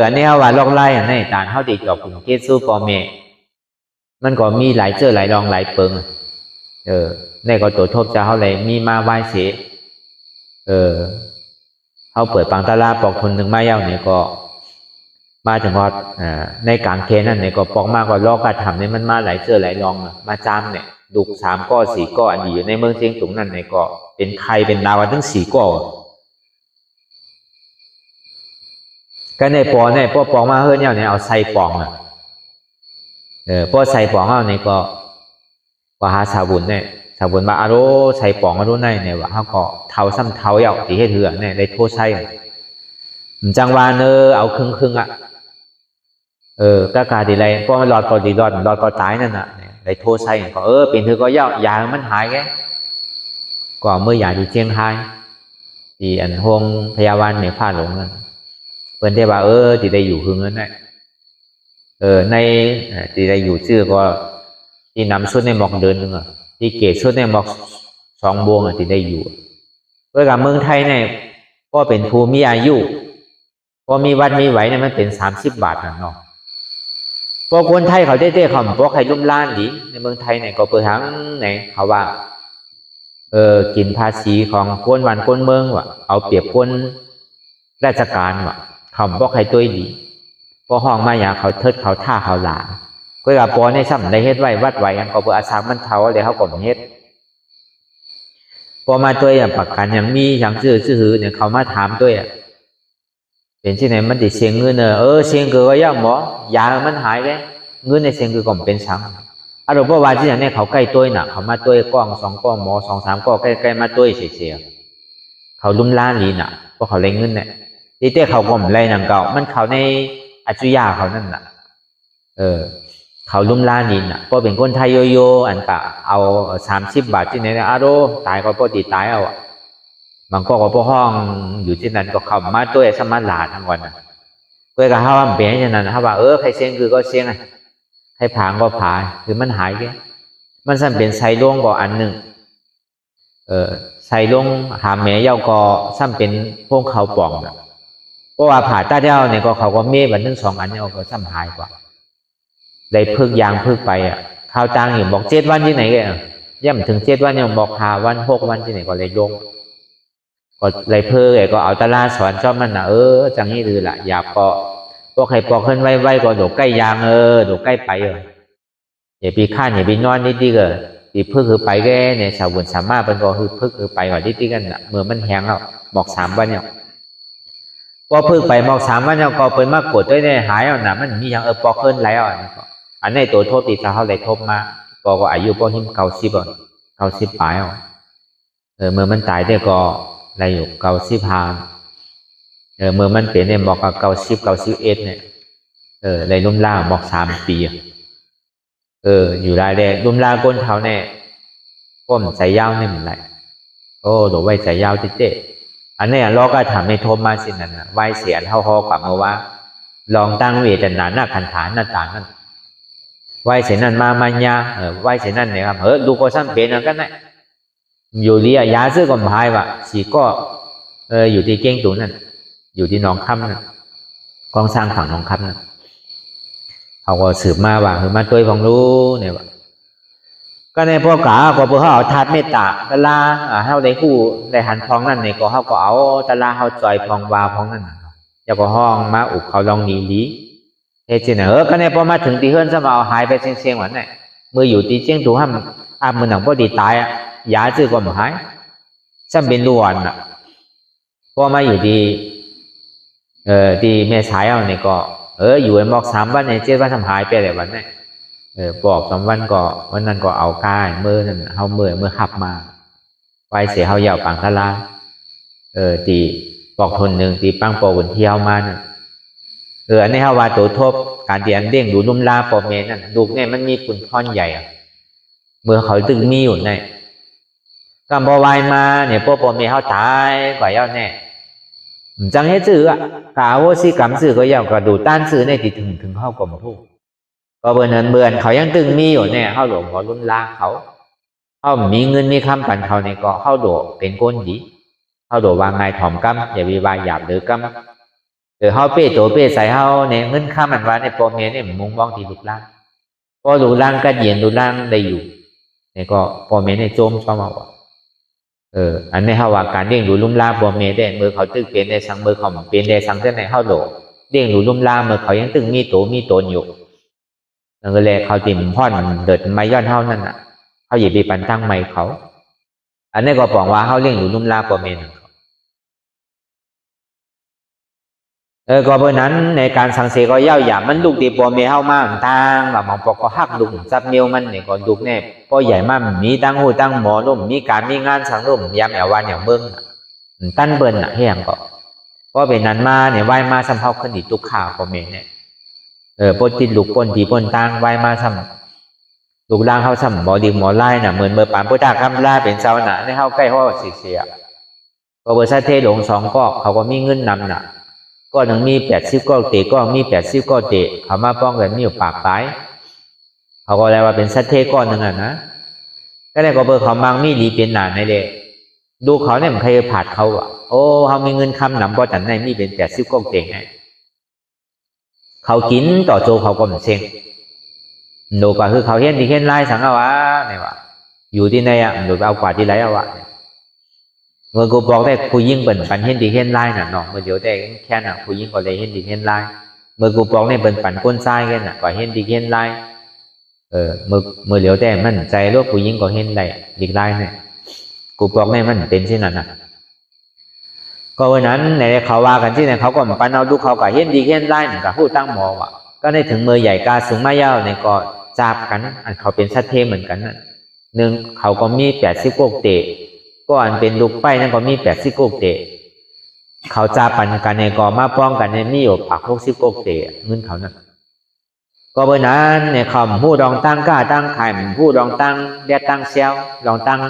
อันนี้เขาว่าลอกไล่ในตานเขาติดกับกลุ่มเกซูปอเมมันก็มีหลายเจอหลายรองหลายเปิงในก็ตัวทบจะเขาเลยมีมาไหว้เสียเขาเปิดปังตาลาปอกคนหนึ่งมาเย้าเนี่ยก็มาถึงพอในกลางเทนั่นเนี่ยก็ปอกมากกว่าลอกกระทำเนี่ยมันมาหลายเจอหลายรองมาจามเนี่ยดุก3 ก้อ 4 ก้ออันดีอยู่ในเมืองเชียงตุงนั่นเนี่ยก็เป็นไข่เป็นดาวถึง4 ก้อก็ในปอเนี่ยปอกมาเฮือนเนี่ยเอาใส่ปองพอใส่ปองเอาเนี่ยก็ว่าหาสาบุญเนี่ยสาบุญมาอารใส่ปองอารในเนี่ยว่าเขาก็เท้าซ้ำเท้าเยาตีให้เถื่อเนี่ยได้โทษใช่จังหวะเอาครึ่งก็การดีไรเพราะมันหลอดก็ดีหลอดก็ตายนั่นน่ะได้โทษใช่ก็เป็นเธอก็ยามันหายแกก็เมื่อยาที่เชียงรายที่อันห้องพยาบาลเนี่ยพลาดหลงนั่นเพิ่นได้ว่าที่ได้อยู่คือเงินได้ในที่ได้อยู่ชื่อก็ที่นำชุดในหมอกเดินนึงที่เกศชุดในหมอก2 บวงที่ได้อยู่เพื่อกับเมืองไทยเนี่ยก็เป็นภูมิอายุพอมีวัดมีไหวเนี่ยมันเป็น30 บาทเนาะพอคนไทยเขาเต้ๆเขาบอกใครลุ่มล้านดีในเมืองไทยเนี่ยก็เปิดทั้งไหนเขาว่ากินภาษีของคนวันคนเมืองว่ะเอาเปรียบคนราชการว่ะเขาบอกใครตัวดีพอห้องมาอย่างเขาเทิดเขาท่าเขาหลาก็กับปอในซ้ำได้เฮ็ดไว้วัดไว้กันก็เปิดอาสามันเท่าเลยเขาก็เฮ็ดพอมาตัวอย่างประกันอย่างมีอย่างซื่อเนี่ยเขามาถามตัวเป็นที่ไหนมันติดเสียงเงินเสียงคือก็ย่ำหมอยามันหายเลยเงินในเสียงคือก็เป็นช้ำอารมณ์ว่าที่ไหนเนี่ยเขาใกล้ตัวน่ะเขามาตัวกล้อง2 ก้องหมอ2-3 ก้องใกล้มาตัวเสียเขาลุ่มล้านลีน่ะเพราะเขาเล่นเงินเนี่ยที่เต้เขาก็ไม่ไรนังเก่ามันเขาในอัจฉริยะเขานั่นน่ะเขาลุ่มล้านลีน่ะเพราะเป็นคนไทยโยอันกะเอา30 บาทที่ไหนเนี่ยตายก็พอตีตายเอาบางก็พอห้องอยู่ที่นั่นก็เข้ามาตัวสมาร์ทหลาทั้งวันเพื่อกับเขาเปลี่ยนอย่างนั้นเขาว่าใครเสียงคือก็เสียงใครผางก็ผาคือมันหายแค่มันสั่นเป็นไซล่วงก็อันหนึ่งไซล่วงหาแม่เย้าก็สั่นเป็นพวกเขาป่องเพราะว่าผ่าตาเดียวเนี่ยก็เขาก็เมฆวันนึง2 อันเนี่ยก็สั่นหายกว่าได้พึกยางพึกไปข้าวตังอยู่บอก7 วันที่ไหนกันย่ำถึง7 วันเนี่ยบอก5 วัน6 วันที่ไหนก็เลยลงก็เลยเพื่อก็เอาตาลาสอนชอบมันจังนี้คือละอยากก็พวกใครปอกขึ้นไว้ก็โดดใกล้ยางโดดใกล้ไปอย่าปีข้านอย่าปีนอนนิดดีก็ปีเพื่อคือไปแกเนี่ยชาวบุญสามารถเป็นก็คือเพื่อคือไปว่านิดดีกันเมื่อมันแห้งแล้วบอก3 วันเนี่ยพอเพื่อไปบอก3 วันเนี่ยก็เป็นมากดด้วยเนี่ยหายเอาหนามันมีอย่างปอกขึ้นไหลอันนี้ตัวโทษตีเขาเลยทบมาก็อายุพอหิม90 ปลายเมื่อมันตายได้ก็อะไรอยู่90 พาเมื่อมันเปลี่ยนเนี่ยบอกกับ91เนี่ยเลยลุ่มล่าบอก3 ปีอยู่รายแรกลุ่มล่าก้นเท้าเนี่ยก้มใส่ยาวเนี่ยเหมือนไรโดดไว้ใส่ยาวเจ๊อันนี้เราก็ทำในโทมมาสินั่นไหวเสียนเท่าหอกลับมาว่าลองตั้งเวทนาหน้าขันฐานหน้าตานั่นไหวเสียนั่นมาญาไหวเสียนั่นเนี่ยครับดูก็ซ้ำเป็นกันนะอยู่เรียยาซื้อก็หายว่ะ4 ก้ออยู่ที่เก้งตุนนั่นอยู่ที่หนองคำนั่นกองสร้างฝั่งหนองคำนั่นเขาก็สืบมาว่าคือมาตัวของรู้เนี่ยว่า ก็ในพวกกาก็เพื่อเขาเอาทาดเมตตาตะลาเขาได้คู่ได้หันพองนั่นในก็เขาก็เอาตะลาเขาจอยพองวาพองนั่นอย่าก็ห้องมาอุบเขาลองหนีดีเฮ้ยจีเนอก็ในพอมาถึงตีเฮือนสมาเอาหายไปเสียงๆวันไหนมืออยู่ตีเจียงถูห้ามมือหนังพอดีตายยาจื้อก็หายซ้ำเป็นล้วนพอมาอยู่ดีที่แม่สายเอาเนี่ยก็อยู่ไอ้หมอก3 วันใน7 วันทำหายไปเลยวันนี้บอก2 วันก็วันนั้นก็เอากายเมื่อนั้นเฮาเมื่อขับมาไว้เสียเฮาเหยาปังทะลาตีบอกทนหนึ่งตีปังโปบนเที่ยวมานั่นอันนี้เฮาว่าตัวทบการที่อันเด้งดูลุ่มลาปอเมนั่นดูเนี่ยมันมีปุ่นท่อนใหญ่เมื่อเขาตึงมีอยู่ในกำบวายมาเนี่ยปอเมเฮาตายกว่าเย้าแน่จังเฮ็ดซื่อกาโวสิกรรมซื่อก็เย้าก็ดูต้านซื่อในที่ถึงเฮากลมผู้ก็เบื่อเขายังตึงมีอยู่เนี่ยเขาหลวงเขาลุ่นลาเขามีเงินมีคำปันเขาเนี่ยก็เขาโดเป็นก้นดีเขาโดวางไงถ่อมกำอย่าวิวายหยาบหรือกำเขาเป้โตเป้ใส่เขาเนี่ยเงินข้ามันว่าในโปรเมเนี่ยมุงมองที่ลุกล่างพอลุกล่างก็เย็นลุกล่างได้อยู่เนี่ยก็โปรเมเนี่ยโจมชอบมาว่าอันนี้เขาว่าการเลี้ยงดูลุ่มล่าโปรเมได้เมื่อเขาตึกเป็นในสังเมื่อเขาเป็นในสังเส้นในเขาโดเลี้ยงดูลุ่มล่าเมื่อเขายังตึงมีโตนอยู่นั่นก็เลยเขาติ่มพ่อนเดิดไม้ย้อนเท่านั้นเขาหยิบไปปันตั้งไม้เขาอันนี้ก็บอกว่าเขาเลี้ยงดูลุ่มลาปอเมนก็เพราะนั้นในการสังเสก็เย่าหยามันลูกตีปอเมเข้ามากทางแบบมองปอกก็หักลุกจับเนียวมันเนี่ยก็ลูกเนี่ยพอใหญ่มากมีตั้งหูตั้งหมอร่มมีการมีงานสังร่มยามแอววันอย่างเบิ้งตั้นเบิ้ลเฮียงก็เพราะเป็นนั้นมาเนี่ยไหวมาสัมภาษณ์ขึ้นอีกตุกข่าวปอเมเนี่ยปนติดลูกปนตีปนตังไว้มาซ้ำลูกล่างเขาซ้ำหมอดีหมอไล่น่ะเหมือนเมื่อปานพุทธคำล่าเป็นเจ้าหน่ะในเขาใกล้ห้อเสียก็เบอร์ซาเทหลง2ก็เขาก็มีเงินนำน่ะก็หนึ่งมี80 ก็เตะก็มี80 ก็เตะเขามาป้องกันมีอยู่ปากตายเขาก็เลยว่าเป็นซาเทก้อนหนึ่งนะก็เลยก็เบอร์เขามังมีดีเป็นหนาในเดดูเขาเนี่ยมันเคยผัดเขาโอ้เขามีเงินคำนำบ่จันในมีเป็น80 ก็เตะไงเขากินต่อโจเขาก็มันเซ็งดูก็คือเขาเห็นดีเห็นไล่สังเอาวะเนี่ยว่าอยู่ที่ไหนดูเอากว่าที่ไรเอาวะเมื่อกูบอกได้ผู้ยิ่งเปิ่นปันเห็นดีเห็นไล่น่ะเนาะเมื่อเดี๋ยวได้แค่น่ะผู้ยิ่งก็เลยเห็นดีเห็นไล่เมื่อกูบอกได้เปิ่นปันก้นทรายกันน่ะก็เห็นดีเห็นไล่เมื่อเดี๋ยวได้มันใจโลกผู้ยิ่งก็เห็นได้ดีไล่เนี่ยกูบอกได้มันเป็นเช่นนั้นน่ะก็วันนั้นในเขาว่ากันที่ไหนเขาก็ปันเอาดูเขาก็เห็นดีเห็นไล่เหมือนกับผู้ตั้งหมอว่ะก็ได้ถึงมือใหญ่กาสูงมาเย้าเนี่ยก็จับกันอันเขาเป็นสัตเทเหมือนกันน่ะหนึ่งเขาก็มี80 กกเตะก็อันเป็นลูกไปนั่นก็มี80 กกเตะเขาจับปันกันเนี่ยก็มาป้องกันเนี่ยมีอยู่ปัก60 กกเตะเงินเขานั่นก็เบอร์นั้นเนี่ยเขาผู้รองตั้งกล้าตั้งขายผู้รองตั้งเดียตั้งเซลรองตั้ง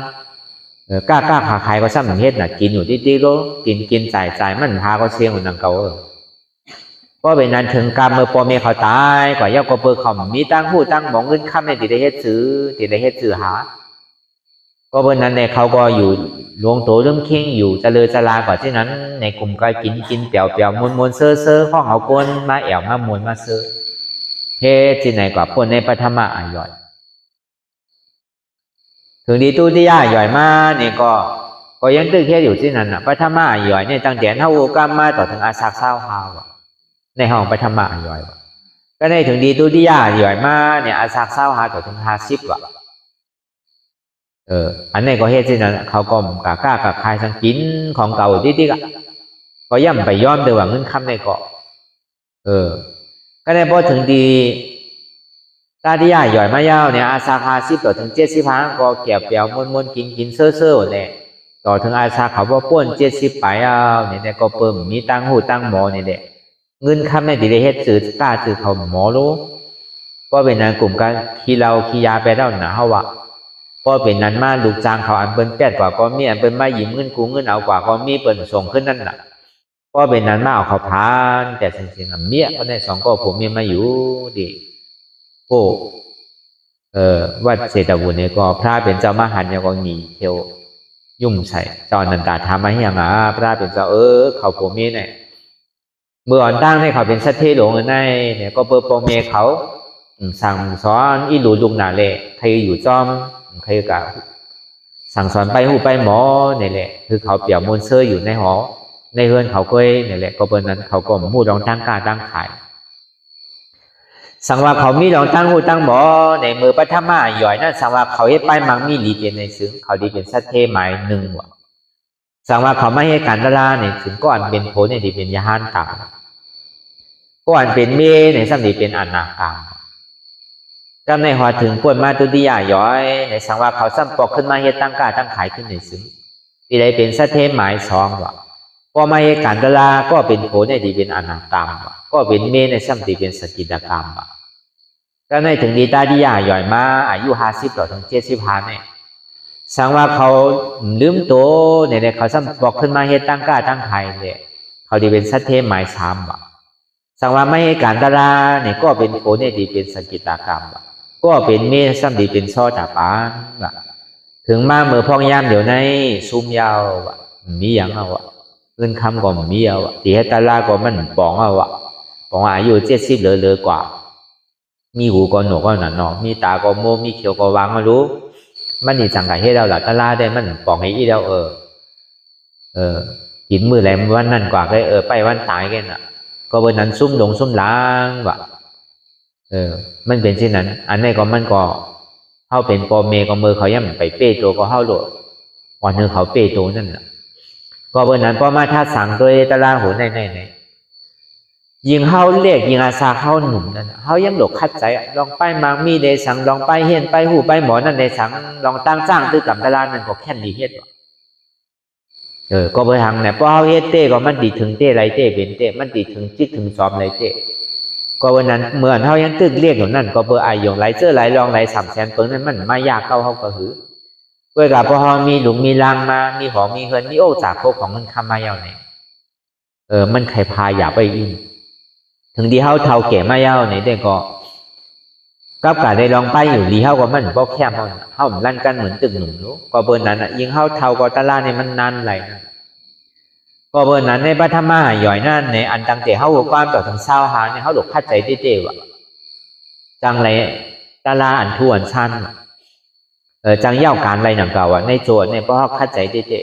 กล้าขาขายก็ซ้ำเหมือนเฮ็ดน่ะกินอยู่ที่ๆโลกินจ่ายมันพาก็เสียงเหมือนนังเก่าก็เป็นนั้นถึงกรรมเมื่อปอเมเขาตายกว่าเย้าก็เปิดเขามีตั้งผู้ตั้งมองเงินค่ำในที่ได้เฮ็ดซื้อหาก็เป็นนั้นในเขาก็อยู่หลวงโตเริ่มเข่งอยู่เจริญจรากว่าที่นั้นในกลุ่มก็กินเปียวมวนเซ่อข้องเอาก้นมาแอวมามวนมาเซ่อเฮ็ดที่ไหนกว่าปนในปฐมะย่อยถึงดีตู้ที่ย่าย่อยมาเนี่ยก็ยังตึกเฮ็ดอยู่ที่นั้นน่ะปฐมะย่อยเนี่ยตั้งแต่เท่ากรรมมาต่อถึงอาศักเศร้าหาวในห้องปฐมะย่อยก็ได้ถึงดีตู้ที่ย่าย่อยมาเนี่ยอาศักเศร้าหาต่อถึง50ว่ะอันนี้ก็เฮ็ดที่นั้นเขาก็กล้าขายสังกินของเก่าติ๊กก็ย่ำไปย้อมเดี๋ยวเงินคำในเกาะก็ได้พอถึงดีตาที่ย่าย่อยมาเย้าเนี่ยอาศัก50ต่อถึง70ก็เก็บเปียวมวนกินเซ่อเนี่ยต่อถึงอาศักเขาบ่ป้น70ไปเนี่ยก็เพิ่มมีตั้งหูตั้งหมอนี่แหละเงินคำในที่ได้เฮ็ดซื้อกล้าซื้อเขาหมอรู้ก็เป็นนั้นกลุ่มการขี้เหล้าขี้ยาไปแล้วนะเฮาว่าก็เป็นนั้นมาลูกจ้างเขาอันเปิ้น8กว่าก็มีอันเปิ้นมายืมเงินกูเงินเอากว่าก็มีเปิ้นส่งขึ้นนั่นน่ะก็เป็นนั้นมาเอาเขาพานแต่สิ่งๆเมียก็ได้2ก็ผมมีมาอยู่ดิโอ้วัดเศรษฐบุญเนี่ยก็พระเป็นเจ้ามหันต์ก็หนีเที่ยวยุ่มใส่เจ้านันตาทำมาให้ยังพระเป็นเจ้าเขาผมมีเนี่ยเมื่ออ่อนตั้งให้เขาเป็นสัตเทหลงในเนี่ยก็เปิดโปรเมเขาสั่งสอนอีหลูลุงนาเลใครอยู่จอม ใครก็สั่งสอนไปหูไปหมอนี่แหละคือเขาเปี่ยวมนเซอร์อยู่ในหอในเฮือนเขาเคยนี่แหละก็เปิ้นนั้นเขาก็มูดองตั้งกาตั้งขายสังว่าเขามีดองตั้งหูตั้งหมอในมือปฐมะย่อยนั่นสังว่าเขาเฮ็ดไปมังมีหลีเป็นในซึ้งเขาดีเป็นสัตเทหมายหนึ่งว่ะสังว่าเขาไม่ให้การตลาเนี่ยถึงก่อนเป็นโพเนี่ยดีเป็นยานกรรมก่อนเป็นเมในสัมดีเป็นอนากรรมก็ในหัวถึงปวดมาตุติยาย้อยในสังว่าเขาซ้ำปอกขึ้นมาเฮ็ดตั้งกาตั้งขายขึ้นในซึ้งที่ใดเป็นสัตเทหมายสองว่ะพอมาให้การตลาก็เป็นโพเนี่ยดีเป็นอนากรรมว่ะก็เป็นเมในสัมดีเป็นสกิตกรรมว่ะก็ในถึงดีตาดิยาย่อยมาอายุ50ต่อถึง75เนี่ยสังว่าเขาลืมโตเนี่ยเขาซ้ำบอกขึ้นมาเฮ็ดตั้งกาตั้งไข่เนี่ยเขาดีเป็นสัตเทหมาย3ว่ะสังว่าไม่ให้การตลาเนี่ยก็เป็นโพเนี่ยดีเป็นสกิตกรรมว่ะก็เป็นเมซ้ำดีเป็นซ้อตาปานว่ะถึงมาเมื่อพองยามเดี๋ยวในซุ่มยาวว่ะมีอย่างเอาว่ะเงินคำก็มีเอาว่ะที่ให้ตลาก็มันปองเอาว่ะปองอายุ70เหลือๆกว่ามีหูก็หนวกก็หนาเนาะมีตาก็โมมีเขียวก็วางมารู้มันนี่จังไก่ให้เราหลับตาลาได้มันปองให้อีเรากินมือแหลมวันนั่นกว่าก็ไปวันตายกันอ่ะก็วันนั้นซุ่มลงซุ่มล้างว่ะมันเป็นเช่นนั้นอันนี้ก็มันก็เข้าเป็นปอเมก็มือเขาย่ำไปเป้ตัวก็เข้าโหลดวันนึงเขาเป้ตัวนั่นน่ะก็วันนั้นพอมาท่าสั่งโดยตาลาหูในยิงเฮาเรียกยิงอาซาเข้าหนุ่มนั่นเฮายังหลกคัดใจลองไปมังมีเดสังลองไปเฮียนไปหูไปหมอนั่นเดสังลองตั้งสร้างตื้อกับตลาดนั่นก็แค่ดีเฮ็ดก็ไปทางเนี่ยพอเฮาเฮ็ดเต้ก็มันดีถึงเต้ไรเต้เป็นเต้มันดีถึงจิตถึงซ้อมไรเต้ก็วันนั้นเหมือนเฮายังตึกเรียกอยู่นั่นก็เบอร์ไอหยงไรเจอไรลองไร300,000เปิ้งนั้นมันมายากเข้าเฮาก็หือเว้ยกับพอเฮามีหลุมมีรางมามีหอมีเฮือนมีโอ้จากพวกของมันคำมาเยาว์เนี่ยมันใครพาอย่าไปอินถึงที่เฮาเท่าแก่มาเย้าในเด็กก็กับกะได้ลองไปอยู่ลีเฮาก็มันบ่แคบเฮาลั่นกันเหมือนตึกหนุ่มรู้ก็เบิ่นนั้นยิงเฮาเท่าก็ตะลาเนี่ยมันนานไหลก็เบิ่นนั้นในปฐมะย่อยนั่นในอันตั้งแต่เฮาความต่อถึง20หาเนี่ยเฮาหลกคัดใจเต้ๆว่ะจังไรตะลาอันทวนชั้นจังเย้าการไรหนังเก่าอ่ะในโจทย์เนี่ยเพราะเฮาคัดใจเต้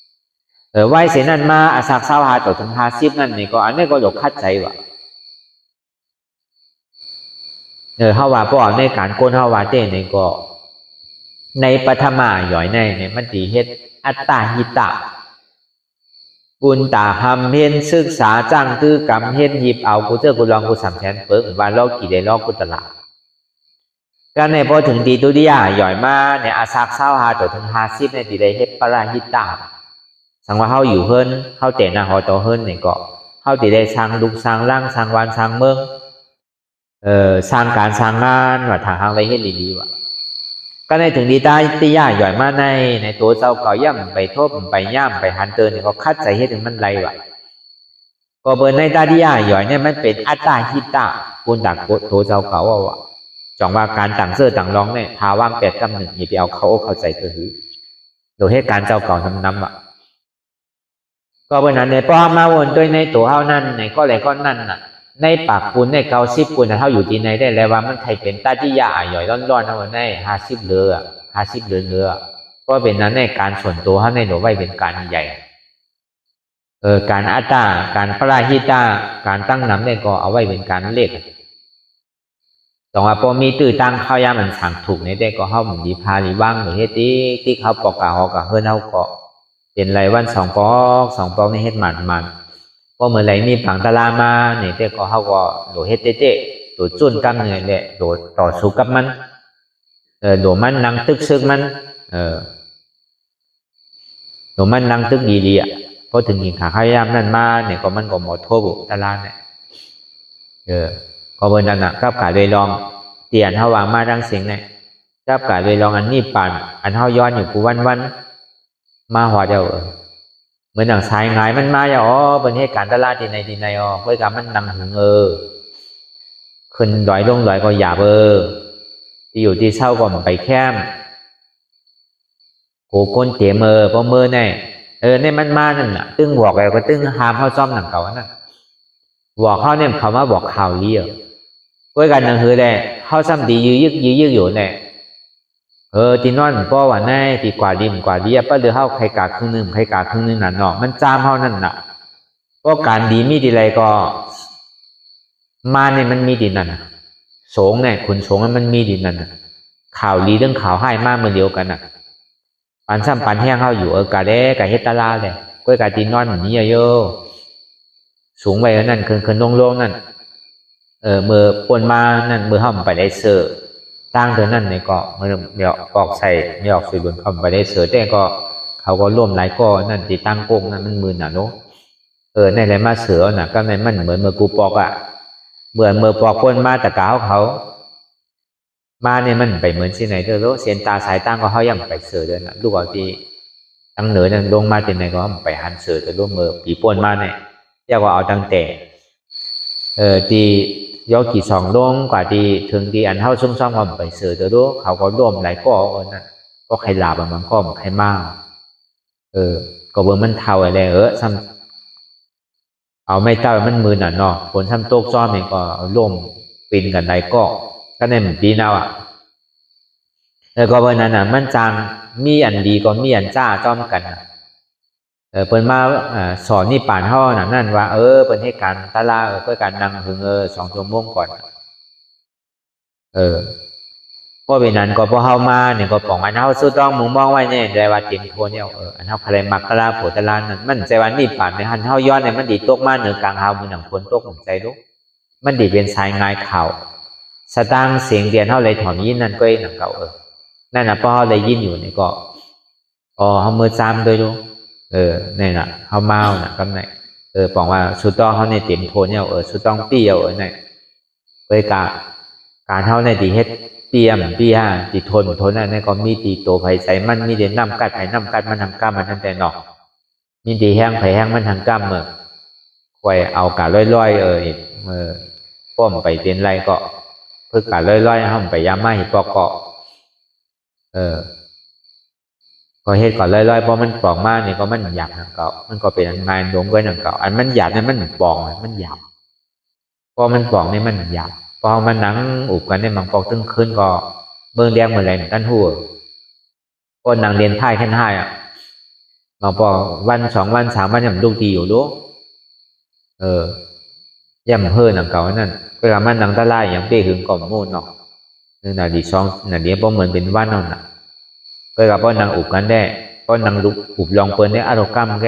ๆไว้เสนั่นมาอาศัก20หาต่อถึง50นั่นนี่ก็อันนี้ก็หลกคัดใจว่ะเฮาว่าเพราะในการโกนเฮาว่าเต้นี่ก็ในปฐมะย่อยในเนี่ยมันสิเฮ็ดอัตตาหิตะบุญตาหำเฮ็ดศึกษาจังคือกรรมเฮ็ดหยิบเอากูเจอกูลองกู300,000เปิ้งว่าลอกกี่ได้ลอกกูตลาดก็ในพอถึงตีตุติยาย่อยมาเนี่ยอาศัก20หาต่อถึง50เนี่ยสิได้เฮ็ดปราหิตะสังว่าเฮาอยู่เฮิรนเฮาแต่หน้าหอต่อเฮิรนนี่ก็เฮาสิได้สร้างลูกสร้างร่างสร้างวันสร้างเมืองสร้างการสร้างงานว่าทางอะไรเฮ็ดดีๆว่ะก็ในถึงดีตาติยาย่อยมาในตัวเจ้าเก่าย่ำไปทบไปย่ำไปหันเตือนนี่ก็คัดใจเฮ็ดถึงมันไรว่ะก็เบิ่นในตาติยาย่อยเนี่ยมันเป็นอัตตาหิตะปุณตักตัวเจ้าเก่าว่ะจองว่าการต่างเสื้อต่างร้องเนี่ยพาว่าง8 กับ 1อย่าไปเอาเข้าใจเธอหือโดยเหตุการณ์เจ้าเก่านำว่ะก็เบิ่นนั้นในป้อมาวนด้วยในตัวเฮานั่นในก็อะไรก็นั่นน่ะในปากปูนใน90ปูนเท่าอยู่ที่ไหนได้แล้วว่ามันใครเป็นตาติยาย่อยร้อนๆเอาใน50เหลือ50เหลือก็เป็นนั้นในการส่วนตัวเฮาในหนูไว้เป็นการใหญ่การอัตตาการปราหิตาการตั้งนำเนี่ยก็เอาไว้เป็นการเล็กต้องว่าพอมีตื้อตั้งเข้ายามันสั่งถูกในได้ก็เฮาหมุนดีพาลีว่างหรือเฮ็ดที่เขาปอกกะฮอกะเฮิรนเฮาก็เป็นไรวัน2 ปอกในเฮ็ดมันพอเมื่อไหร่มีผังตะลามาเนี่ยเต้ก็เขาก็โดเฮ็ดเต้โดจุ่นกำเนิดแหละโดต่อสู้กับมันโดมันนั่งตึกซึกมันโดมันนั่งตึกดีๆอ่ะพอถึงหินขาขยามนั่นมาเนี่ยก็มันก็หมดโทบุตะลาเนี่ยก็เบิ่นนั่นน่ะกับกะเลยลองเตียนเฮาวางมาดังเสียงเนี่ยกับกะเลยลองอันนี้ปั่นอันเฮาย้อนอยู่กูวันมาหัวเดียวเหมือนหนังสายงายมันมาอย่าเป็นเหตุการณ์ตลาดที่ไหนเพื่อการมันนั่งหึงขึ้นดอยลงดอยก็หยาบที่อยู่ที่เช่าก็ไปแคมโกก้นเตี๋ยเพราะแน่เนี่ยมันมานั่นน่ะตึ้งบอกแล้วก็ตึ้งหามเข้าซ่อมหนังเก่านั่นบอกเขาเนี่ยเขามาบอกข่าวลี้เพื่อการหนังหือแหละเขาซ้ำดียื้ออยู่แน่ ที่นอนป้อว่าแน่ที่กว่าดิมกว่าเรียบหรือเฮาใครกาครึ่งนึงใครกาครึ่งนึงนั่นเนาะมันจามเฮานั่นน่ะก็การดีมีดีไรก็มาเนี่ยมันมีดีนั่นโสงเนี่ยขุนโสงมันมีดีนั่นข่าวดีเรื่องข่าวให้มากเมื่อเดียวกันน่ะปันซ้ำปันแห้งเฮาอยู่กะเด้กะเฮ็ดตาลาเลยก้อยกะตีนอนนี่เยอะสูงไปนั่นคืนโล่งๆนั่นเมื่อปนมานั่นเมื่อเฮาไปได้เสือตั้งเท่านั้นเนี่ยก็เมื่อเดี๋ยวออกใส่ไม่ออกสื่อบนเข้าไปได้เสือแต่ก็เขาก็ร่วมหลายก็นั่นตีตั้งโกงนั่นมันมือหนาโน้ในอะไรมาเสือน่ะก็ในมันเหมือนเมื่อกูปอกอ่ะเมื่อปอกปนมาแต่กาวเขามาเนี่ยมันไปเหมือนที่ไหนเธอรู้เสียนตาสายตั้งก็เขายังไปเสือเดินน่ะลูกเอาที่ตั้งเหนือนั่นลงมาที่ไหนก็ไปหันเสือแต่ร่วมเมื่อปีปนมาเนี่ยเรียกว่าเอาตั้งแต่ที่ยอกี่สองลงกว่าที่ถึงที่อันเท่าซุ่มซ่อมความไปเสือตัวรู้เขาก็ร่วมหลายก็นั่นก็ใครหลาบมันก็ใครมากก็เบอร์มันเท่าอะไรซ้ำเอาไม่เท่ามันมือหน่ะเนาะผลซ้ำโต๊ะซ้อมเองก็ร่วมปีนกันหลายก็ในเหมือนดีน่าแล้วก็เบอร์นั้นน่ะมันจางมีอันดีก็มีอันจ้าจ้อมกันเปิดมาสอนนี่ป่านห่อนั่นว่าเปิดให้การตะลาเพื่อการนั่งถึง2 ชั่วโมงก่อนก็เป็นนั้นก็พอเข้ามาเนี่ยก็ปองอันเฮาสู้ต้องมุงมองไว้เนี่ยได้ว่าเต็มโทนเนี่ยอันเฮาใครมักตะลาโผตะลานั่นมันใจวันนี่ป่านในหันเฮาย้อนเนี่ยมันดีตกมาเหนือกลางเฮามือหนังฝนตกหนังใจลุกมันดีเป็นสายงายข่าวสตางเสียงเดียนเฮาเลยถอนยินนั่นก็หนังเก่านั่นน่ะพอเฮาได้ยินอยู่เนี่ยก็เฮามือซ้ำโดยรู้นี่น่ะเฮาเมาน่ะกำไหนบอกว่าสุดต้องเฮาในเต็มโทนเนี่ยสุดต้องเปรี้ยวเนี่ยการเฮาในดีเฮ็ดเตรียมปีห้าติทนนั่นก็มีตีโตไผใส่มันมีเด่นน้ำกัดไผน้ำกัดมันทำก้ามมันตั้งแต่นอกมีตีแห้งไผแห้งมันทำก้ามคอยเอากะร้อยป้อมไปเป็นไรก็เพื่อกะร้อยห้ามไปยามาหิปอกเกาะก็เฮ็ดก่อนร้อยเพราะมันปองมากเนี่ยก็มันหยาบนังเก่ามันก็เป็นอันงานลงไว้นังเก่าอันมันหยาบเนี่ยมันปองมันหยาบพอมันปองเนี่ยมันหยาบพอมันหนังอุบกันเนี่ยมันปอกตึ้งขึ้นก็เมืองแดงเหมือนอะไรกันหัวก็นางเรียนท่ายขั้นห้ามาพอวัน2 วัน 3 วันยังลูกดีอยู่ดูย่ำเฮือหนังเก่านั่นก็ทำมันหนังตะไลอย่างเปี้ยหึงก่อมมูนเนาะนึงน่ะดีช่องน่ะเดี๋ยวพอเหมือนเป็นวันนั่นน่ะก็กับพ่อนางอุบกันได้พ่อนางอุบลองเปิดได้อารมณ์กรรมแก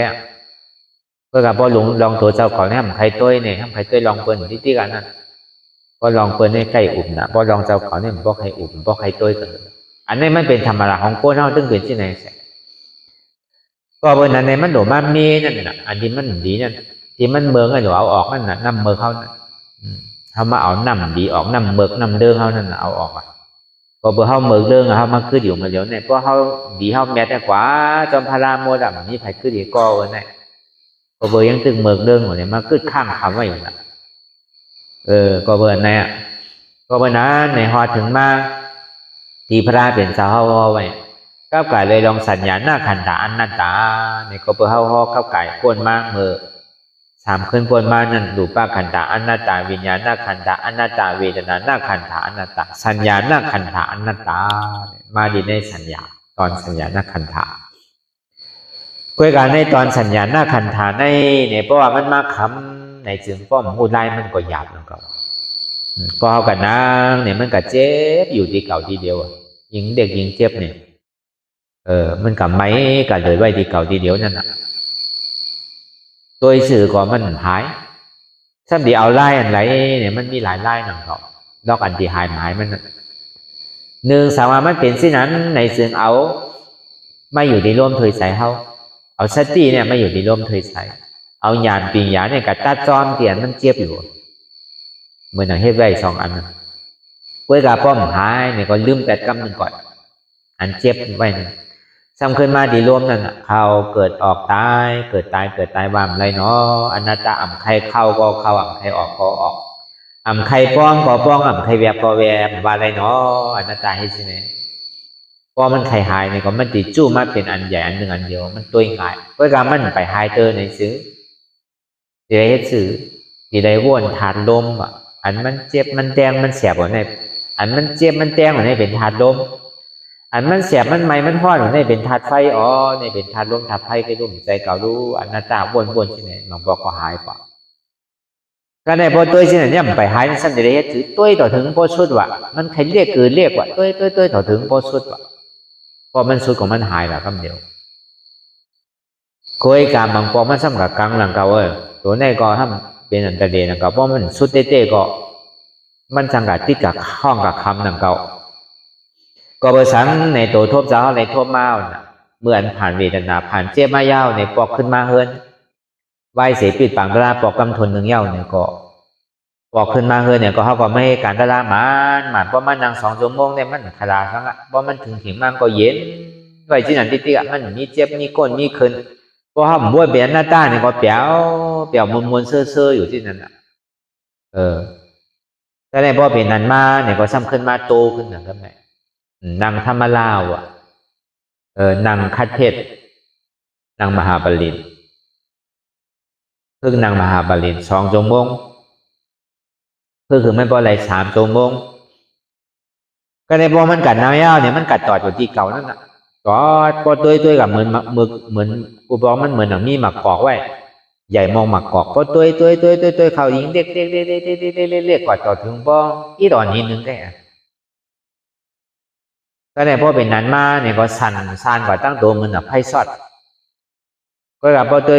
ก็กับพ่อหลงลองตัวเจ้าก่อนให้ทำใครต้วยเนี่ยทำใครต้วยลองเปิดที่กันนั่นพอลองเปิดให้ใกล้อุบนะพอลองเจ้าเขาเนี่ยมันพอใครอุบมันพอใครต้วยกันอันนี้มันเป็นธรรมดาของโก้เท่าตึ้งเป็นที่ไหนก็เบอร์นั้นในมันโดมามีนั่นน่ะอันที่มันดีนั่นที่มันเมืองไอ้หนูเอาออกนั่นน่ะน้ำเมืองเขาเขามาเอาน้ำดีออกน้ำเมืองน้ำเดิมเขานั่นเอาออกก็เบอร์เขาเมืองเดิมเขามาขึ้นอยู่มาเดี๋ยวเนี่ยเพราะเขาดีเขาแม้แต่กว่าจอมพาราโมดนี่ไผ่ขึ้นดีก็เนี่ยก็เบอร์ยังตึงเมืองเดิมหมดเนี่ยมาขึ้นข้างคำไว้อยู่น่ะก็เบอร์เนี่ยก็เบอร์นั้นในหอถึงมาตีพระเป็นสาวไว้ก้าวไก่เลยลองสัญญาหน้าขันตาอันนัตตาในก็เบอร์เขาก้าวไก่ปนมากเมื่อ3 ขึ้นปนมานั่นดูป้าขันตาอันนัตตาวิญญาณหน้าขันตาอันนัตตาเวทนาหน้าขันตาอันนัตตาสัญญาหน้าขันตาอันนัตตามาดีในสัญญาตอนสัญญาหน้าขันตาคุยกันในตอนสัญญาหน้าขันตาในเพราะว่ามันมาคำในจึงป้อมหูไล่มันก็หยาบแล้วก็พอเขากับนางเนี่ยมันก็เจ็บอยู่ที่เก่าทีเดียวหญิงเด็กหญิงเจ็บเนี่ยมันกับไม้กับเลยไว้ที่เก่าทีเดียวนั่นน่ะโดยสื่อก่อนมันหายซ้ำดีเอาไล่อันไรเนี่ยมันมีหลายไล่หนังเขาดอกอันที่หายมัน1 สามารถมันเป็นสิ่งนั้นในสื่อเอาไม่อยู่ในร่วมถอยใส่เขาเอาสติเนี่ยไม่อยู่ในร่วมถอยใส่เอาหยาดปีหยาเนี่ยกับตาจอมเตียนมันเจ็บอยู่เหมือนอย่างเฮ็ดไว้2 อันกล้วยกาป้อมหายเนี่ยก็ลืม8 กำ นึงก่อนอันเจ็บไว้เนี่ยซ้ำขึ้นมาดีรวมนั่นเขาเกิดออกตายเกิดตายว่ามไรเนาะอนัตตาอ่ำใครเข้าก็เข้าอ่ำใครออกก็ออกอ่ำใครป้องก็ป้องอ่ำใครแวบก็แวบว่าไรเนาะอนัตตาให้ใช่ไหมพอมันใครหายเนี่ยก็มันติดจู้มาเป็นอันใหญ่อันหนึ่งอันเดียวมันตัวง่ายกล้วยกามันไปหายเจอในซื้อที่ไรเฮ็ดซื้อที่ไรวนถาดลมอันมันเจ็บมันแดงมันแสบกว่าในอันมันเจ็บมันแดงกว่าในเป็นถาดลม อันมันเสียบมันไหมมันห้อนในเป็นธาตุไฟอ๋อในเป็นธาตุลมธาตุไฟก็รู้ใจเก่ารู้อนัตตาวนๆที่ไหนมันบอกก็หายกว่าก็ในพอตัวที่ไหนเนี่ยมันไปหายในสัมเดชถือตัวต่อถึงพอสุดว่ะมันใครเรียกเกินเรียกว่าตัวต่อถึงพอสุดว่ะพอมันสุดของมันหายแล้วคำเดียวเคยการบางปอมันซ้ำกับกลางหลังเก่าตัวในก็ทำเป็นอันตรายนะครับเพราะมันสุดเต้ก็มันสังกัดที่กับห้องกับคำหลังเก่าก็ประสังในตัวทบเจ้าในทบเมาน่ะเมื่อผ่านเวทนาผ่านเจ็บมายาวในปอกขึ้นมาเฮินไหวเสียปิดปังตลาปอกกำทนหนึ่งเย้าเนี่ยก็ปอกขึ้นมาเฮินเนี่ยก็เขาก็ไม่ให้การตลาหมันเพราะมันนั่ง2 ชั่วโมงเนี่ยมันขลาทั้งอ่ะเพราะมันถึงมันก็เย็นไว้ที่นั่นที่อ่ะมันมีเจ็บมีก้นมีขึ้นเพราะเขาบ้วนเบียนหน้าตาเนี่ยก็เปียวมวนเซ่ออยู่ที่นั่นอ่ะแต่ในพอเป็นนั้นมาเนี่ยก็ซ้ำขึ้นมาโตขึ้นนะครับแม่นางธรรมลาวอ่ะนางคัดเทศนางมหาบาลินเพิ่งนางมหาบาลิน2 ชั่วโมงเพิ่งคือไม่พออะไร3 ชั่วโมงก็ในพอมันกัดนาวยาวเนี่ยมันกัดต่ออยู่ที่เก่านั่นน่ะก็ตัวกับเหมือนกูบอกมันเหมือนหนังมีหมักกอกไว้ใหญ่มองหมักกอกก็ตัวเขายิงเด็กกว่าต่อถึงป้องอีตอนนี้นึงได้ก็ในพอเป็นนั้นมาเนี่ยก็สั่นกว่าตั้งตัวมันแบบไพ่ซอดก็กับพอตัว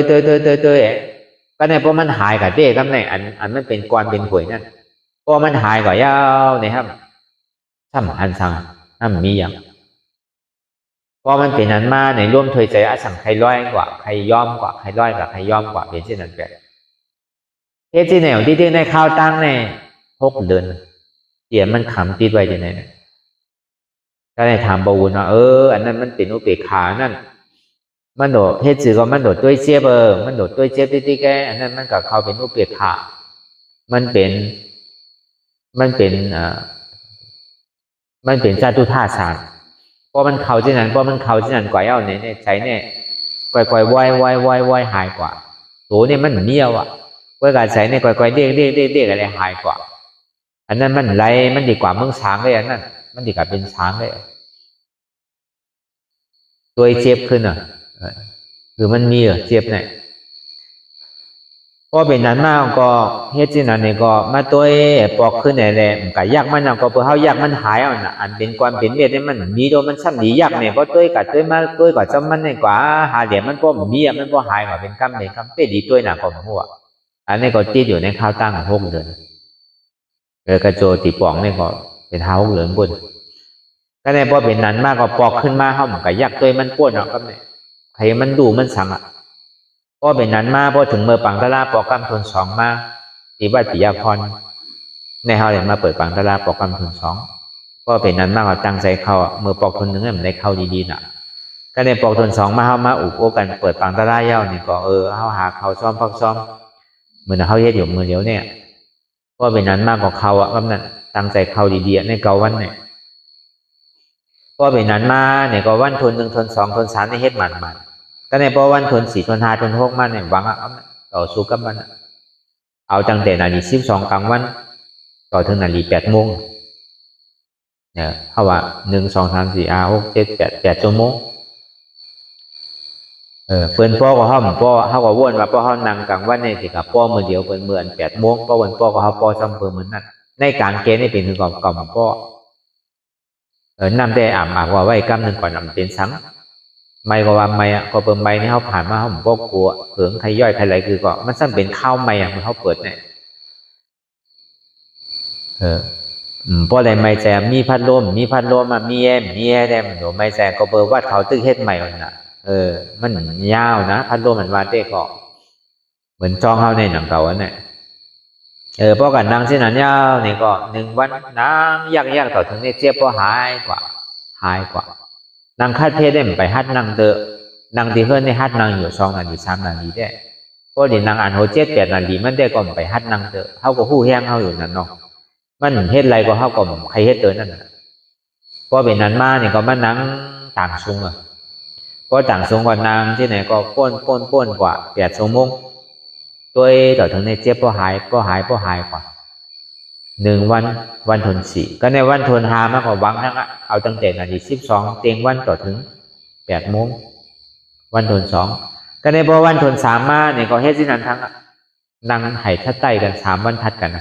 ก็ในพอมันหายกับเด็กครับในอันมันเป็นกวนเป็นหวยนั่นพอมันหายกว่ายาวเนี่ยครับซ้ำหันสั่งมีอย่างพอมันเป็นนั้นมาในร่วมถอยใจอสั่งใครร้อยกว่าใครย่อมกว่าใครร้อยกว่าใครย่อมกว่าเป็นเช่นนั้นแบบเฮ็ดที่ไหนที่ในข้าวตั้งใน6 เดือนเดี๋ยวมันขำติดไว้ที่ไหนก็ได้ถามบาวุนว่าอันนั้นมันเป็นอุเบกขานั่นมันโดดเฮ็ดสื่อก็มันโดดด้วยเจี๊ยบมันโดดด้วยเจี๊ยบที่แกอันนั้นมันกับเขาเป็นอุเบกขามันเป็นจาตุธาสารเพราะมันเขาที่นั่นกว่าเอาเนี่ยใจเนี่ยก่อยว่ายหายกว่าโหเนี่ยมันเนี้ยวอ่ะเวลาใจเนี่ยก่อยเรียกอะไรหายกว่าอันนั้นมันไรมันดีกว่าเมืองช้างเลยอันนั้นมันดีกว่าเป็นช้างเลยตัวเจ็บขึ้นคือมันมีเจ็บเนี่ยพอเป็นนั้นมากก็เฮ็ดที่นั่นเนี่ยก็มาตัวปอกขึ้นแหละมันก็ยากมันก็เพื่อเขายากมันหายเอาน่ะอันเป็นความเป็นเวทเนี่ยมันมีโดมันซ้ำดียากเนี่ยเพราะตัวมาตัวก็จำมันเนี่ยกว่าหาเดี๋ยวมันก็มีมันก็หายกว่าเป็นคำเป็นดีตัวหนักกว่าหัวอันนี้ก็ติดอยู่ในข้าวตั้ง6 เดือนกระโจติปองเนี่ยก็เป็น6 เดือนบนก็เนี่ยพอเป็นนั้นมากก็ปอกขึ้นมาเขามันก็ยากตัวมันปวดเนาะครับเนี่ยใครมันดูมันสั่งพอเป็นนั้นมาพอถึงเมื่อปังตลาปอกกำทน2มาที่วัดปิยพรในเฮาเลยมาเปิดปังตลาปอกกำทน2ก็เป็นนั้นมากก็ตั้งใจเข้าเมื่อปอกทน1เนี่ยมันได้เข้าดีๆน่ะก็ในปอกทน2มาเฮามาอุกโอกันเปิดปังตลาเย้านี่ก็เฮาหาเขาซ้อมพักซ้อมเหมือนเฮาเฮ็ดอยู่มือเดียวเนี่ยก็เป็นนั้นมากก็เข้าก็นั่นตั้งใจเข้าดีๆในเก่าวันเนี่ยก็เป็นนั้นมาเนี่ยก็วันทน1ทน2ทน3ในเฮ็ดมันก็ในพอวันทน4ทน5ทน6มาเนี่ยหวังต่อสู้กับมันเอาตั้งแต่นาฬิกา12กลางวันต่อถึงนาฬิกา8 โมงเนี่ยเขาว่า1 2 3 4 5 6 7 8 ชั่วโมงเพิ่นพ่อก็เขาก็วนว่าพ่อเขานั่งกลางวันเนี่ยสิกับพ่อมือเดียวเพิ่นเหมือน8 โมงพ่อวันพ่อก็เขาพ่อซ้ำเพิ่นเหมือนนั้นในการเกณฑ์นี่เป็นถึงก่อนพ่อนำแต่อาบว่าไว้กำหนึ่งก่อนนำเป็นสังไม่ก็ว่าไม่ก็เปิดไม่นี่เขาผ่านมาเขาผมก็กลัวเผิงใครย่อยใครไหลคือก็มันซ้ำเป็นข้าวไม่มันเขาเปิดเนี่ยเพราะอะไรไม่แจมมีพัดลมมีแอร์ได้มันโดไม่แจมก็เปิดวัดเขาตึกเฮ็ดใหม่มันน่ะมันยาวนะพัดลมมันว่าได้ก็เหมือนจองเขาในหนังเก่าเนี่ยเพราะกันนั่งเส้นนั้นยาวนี่ก็1 วันนั่งยากต่อถึงเนี่ยเจ็บพอหายกว่านั่งคัดเทศได้ไปฮัดนั่งเตอนั่งที่เฮือนในฮัดนั่งอยู่2 นาที 3 นาทีได้พอดีนั่งอ่านโห7 8 นาทีมันได้ก็ไปฮัดนั่งเตอเขาก็หู้แห้งเขาอยู่นั่นเนาะมันเฮ็ดไรก็เขาก็ใครเฮ็ดเตอนั่นพอเป็นนั้นมาเนี่ยก็มานั่งต่างซุงก็ต่างซุงกว่านางที่ไหนก็ป้นกว่า8 ชั่วโมงตัวต่อถึงในเจ็บพอหายกว่า 1 วันทน4ก็ในวันทน5มันก็หวังทั้งเอาตั้งแต่นาที12เตียงวันต่อถึง8 โมงวันทน2ก็ในพอวันทน3มาเนี่ยก็เฮ็ดสินั้นทั้งนั่งให้ทัดใต้กัน3วันทัดกัน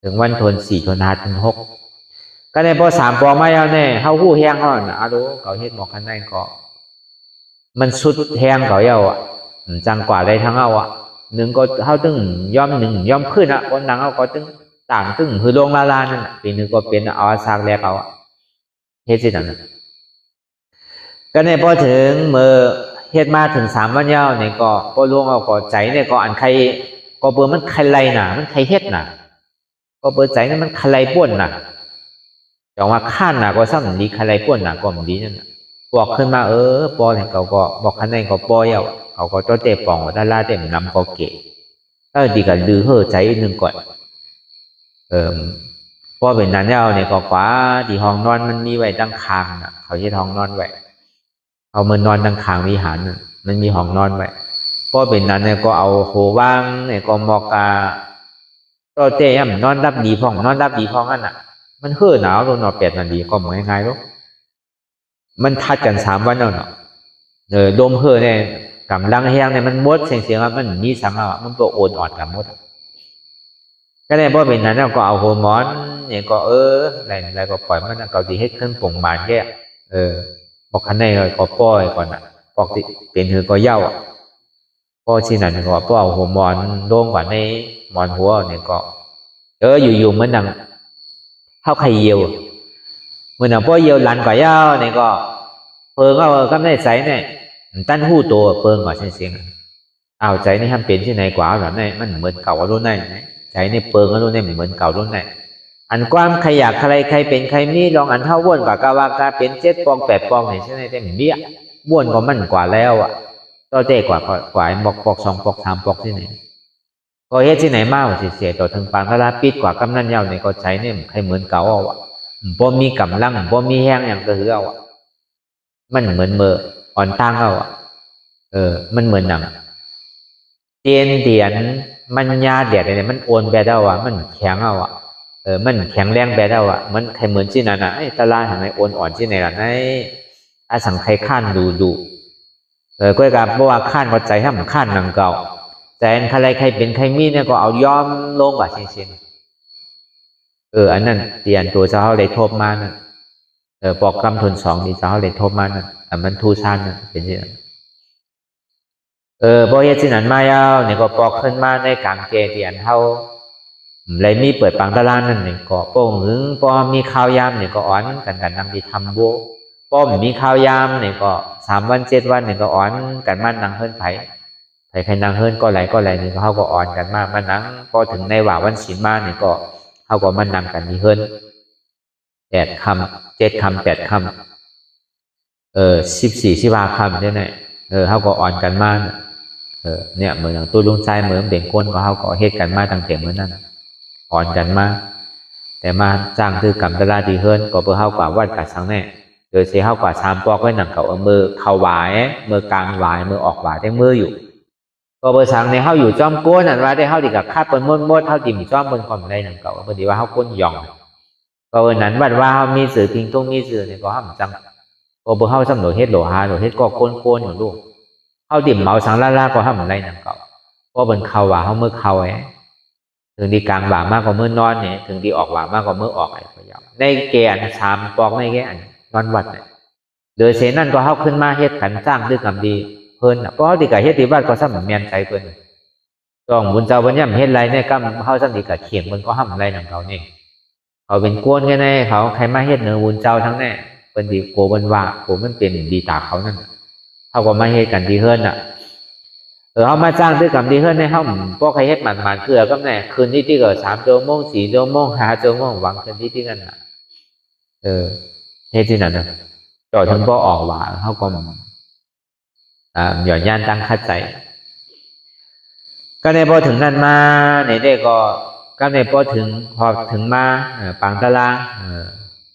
ถึงวันทน4ทน5ทน6ก็ในพอ3ปอมาแล้วเนี่ยเฮาฮู้แฮงเฮาน่ะดูเขาเฮ็ดหมอกคันได้ก็มันสุดแฮงเขาเอาจังกว่าได้ทั้งเอาหนึ่งก็เฮาตึงยอม1ยอมขึ้นคนหนังเอาก็ตึงต่างตึงคือลงลานั่นปีนึงก็เป็นเอาซากแรกเอาเฮ็ดสินั้นก็ในพอถึงมื้อเฮ็ดมาถึง3วันยาวเนี่ยก็บ่ลงเอาก็ใจเนี่ยก็อันใครก็เบิ่มันใครไล่น่ะมันใครเฮ็ดน่ะก็เบิ่ใจนี่มันใครไล่ป่นน่ะจังว่าข้านน่ะก็ซ้ำดีใครไล่ป่นน่ะก็มันดีนั่นน่ะบอกขึ้นมาปอเนี่ยเขาก็บอกคันนั้นก็ปอเอาเขาก็ตัวเตะป่องดาราเต็มนำก็เก๋ดีก็ลือเฮ้อใจนึงก่อนพอเป็นนั้นแล้วเนี่ยก็กว่าที่ห้องนอนมันมีไว้ตั้งคางน่ะเขาเฮ็ดห้องนอนไว้เอามันนอนตั้งคางวิหารน่ะมันมีห้องนอนไว้พอเป็นนั้นเนี่ยก็เอาโหว่างเนี่ยก็หมอกกาตัวเตะนอนรับดีพ่องนอนรับดีพ่องนั่นน่ะมันเฮ้อหนาวโดน8 นาทีก็เหมือนง่ายๆลูกมันทัดกัน3 วันแล้วเนาะดมเฮ้อเนี่ยกำลังแห้งเนี่ยมันมดเสียงมันมีสังเอามันก็โอนออดกับมดก็ได้พอเป็นนั้นแล้วก็เอาโฮมอนเนี่ยก็อะไรก็ปล่อยมันก็ดีให้ขึ้นป่งบานแค่บอกคันในก็ปล่อยก่อนน่ะปกติเป็นคือก็เย้าพอที่นั่นก็พอเอาโฮมอนโด่งกว่าในหมอนหัวเนี่ยก็อยู่ๆมันดังเฮาไข่เยียวเหมือนพอเยียวหลันกว่าเย้าเนี่ยก็เพิงเอากำได้ใสเนี่ยตั้นหู้ตัวเปิงกว่าเสียงเอาใจนี่ทำเป็นที่ไหนกว่าหรอเนี่ยมันเหมือนเก่ารุ่นไหนใจนี่เปิงรุ่นไหนเหมือนเก่ารุ่นไหนอันความใครอยากใครเป็นใครมีลองอันเท่าว่นกว่ากาวากาเป็น7 ปอง 8 ปองเนี่ยใช่ไหมแต่เบี้ยว่นก็มันกว่าแล้วต่อเตะกว่าบอกปอก2 ปอก3 ปอกที่ไหนก็เฮ็ดที่ไหนมากเสียต่อถึงปางทลาปิดกว่ากำนันยาวเนี่ยก็ใจเนี่ยใครเหมือนเก่าบ่มีกำลังบ่มีแห้งอย่างกระหือมันเหมือนเมื่ออ่อนตั้งมันเหมือนหนังเตียนมันยาเดียดเนี่ยมันโอนแบบมันแข็งมันแข็งแรงแบบมันใครเหมือนที่นั่นน่ะตลาดทางไหนโอนอ่อนที่ไหนล่ะอาสังใครข้านดูก็กับเพราะว่าข้านก็ใจให้มันข้านหนังเก่าแต่ใครเป็นใครมีเนี่ยก็เอายอมลงว่าเช่นอันนั้นเตียนตัวเจ้าเลยทบมานั่นปอกกำทน2นี่เจ้าเลยทบมานั่นมันทูชันเป็นที่นั้นพอเฮ็ดสินั้นมาแล้วเนี่ยก็ปอกขึ้นมาในกลางเกเตียนเฮาเลยมีเปิดปังตะลานนั่นนี่ก็โป้งหึงพอมีข้าวยามเนี่ยก็อ่อนกันนำที่ทำโบป้อมมีข้าวยามเนี่ยก็3 วัน 7 วันเนี่ยก็อ่อนกันมันนางเฮิรนไผใครนางเฮิรนก็ไหลนี่ก็เฮาก็อ่อนกันมามันนังพอถึงในว่าวันศีลมาเนี่ยก็เฮาก็มันนำกันมีเฮิรน8 ค่ำ 7 ค่ำ 8 ค่ำ14 15 ค่ำได้ไหนเฮาก็อ่อนกันมาเนี่ยเหมือนอย่างตัวลุงชายเหมือนเบ่งก้นก็เฮาก็เฮ็ดกันมาตั้งแต่เมื่อนั้นอ่อนกันมาแต่มาจ้างคือกำตลาดดีเฮิรนก็เพื่อเฮากว่าวัดกะสังแน่โดยเสียเฮากว่า3 ปอกไว้หนังเก่ามือเข้าหวายมือกลางหวายมือออกหวายได้มืออยู่ก็เบอร์สังในเฮาอยู่จอมก้นนั่นว่าได้เฮาดิกับคาดเปิ้นมดเฮาติ่มจอมเปิ้นความได้หนังเก่าเพิ่นสิว่าเฮาก้นหย่องก็วันนั้นวัดว่าเฮามีสื่อพิงตรงมีสื่อเนี่ยก็เฮาจังก็เบอร์เฮาสำโดเฮ็ดโหลหาโหลเฮ็ดก็โกนอยู่ลูกเฮาดิ่มเมาสังลาก็เฮามันได้หนังเก่าเพราะเปิ้นเข้าว่าเฮามือเข้าถึงดีกลางว่ามากกว่ามื้อนอนเนี่ยถึงดีออกว่ามากกว่ามื้อออกก็ยาวในแก่อัน3 ปอกในแก่อันนอนวัดเนี่ยโดยเสนั่นก็เฮาขึ้นมาเฮ็ดขันสร้างด้วยกรรมดีเพิ่นเพราะเฮาสิก็เฮ็ดที่วัดก็ซ้ำแม่นใจเพิ่นต้องบุญเจ้าบัญญัติเฮ็ดไรเนี่ยกรรมเฮาซ้ำสิก็เขียนเพิ่นก็ห้ำไรนำเขานี่เขาเป็นกวนแค่ไหนเขาใครมาเฮ็ดเนื้อบุญเจ้าทั้งแน่เพิ่นสิโกมันว่าโกมันเป็นดีตาเขานั่นเฮาก็มาเฮ็ดกันที่เฮิรนเฮามาจ้างด้วยกรรมดีเฮิรนให้เฮาบ่ใครเฮ็ดมันคือก็แน่คืนที่ก็3 ชั่วโมง 4 ชั่วโมง 5 ชั่วโมงหวังคืนที่นั่นน่ะเฮ็ดที่นั่นน่ะจ่อถึงบ่ออกว่าเฮาก็หย่อนย่านตั้งคัดใจก็ในพอถึงนั้นมาในได้ก็ในพอถึงมาปังตะลา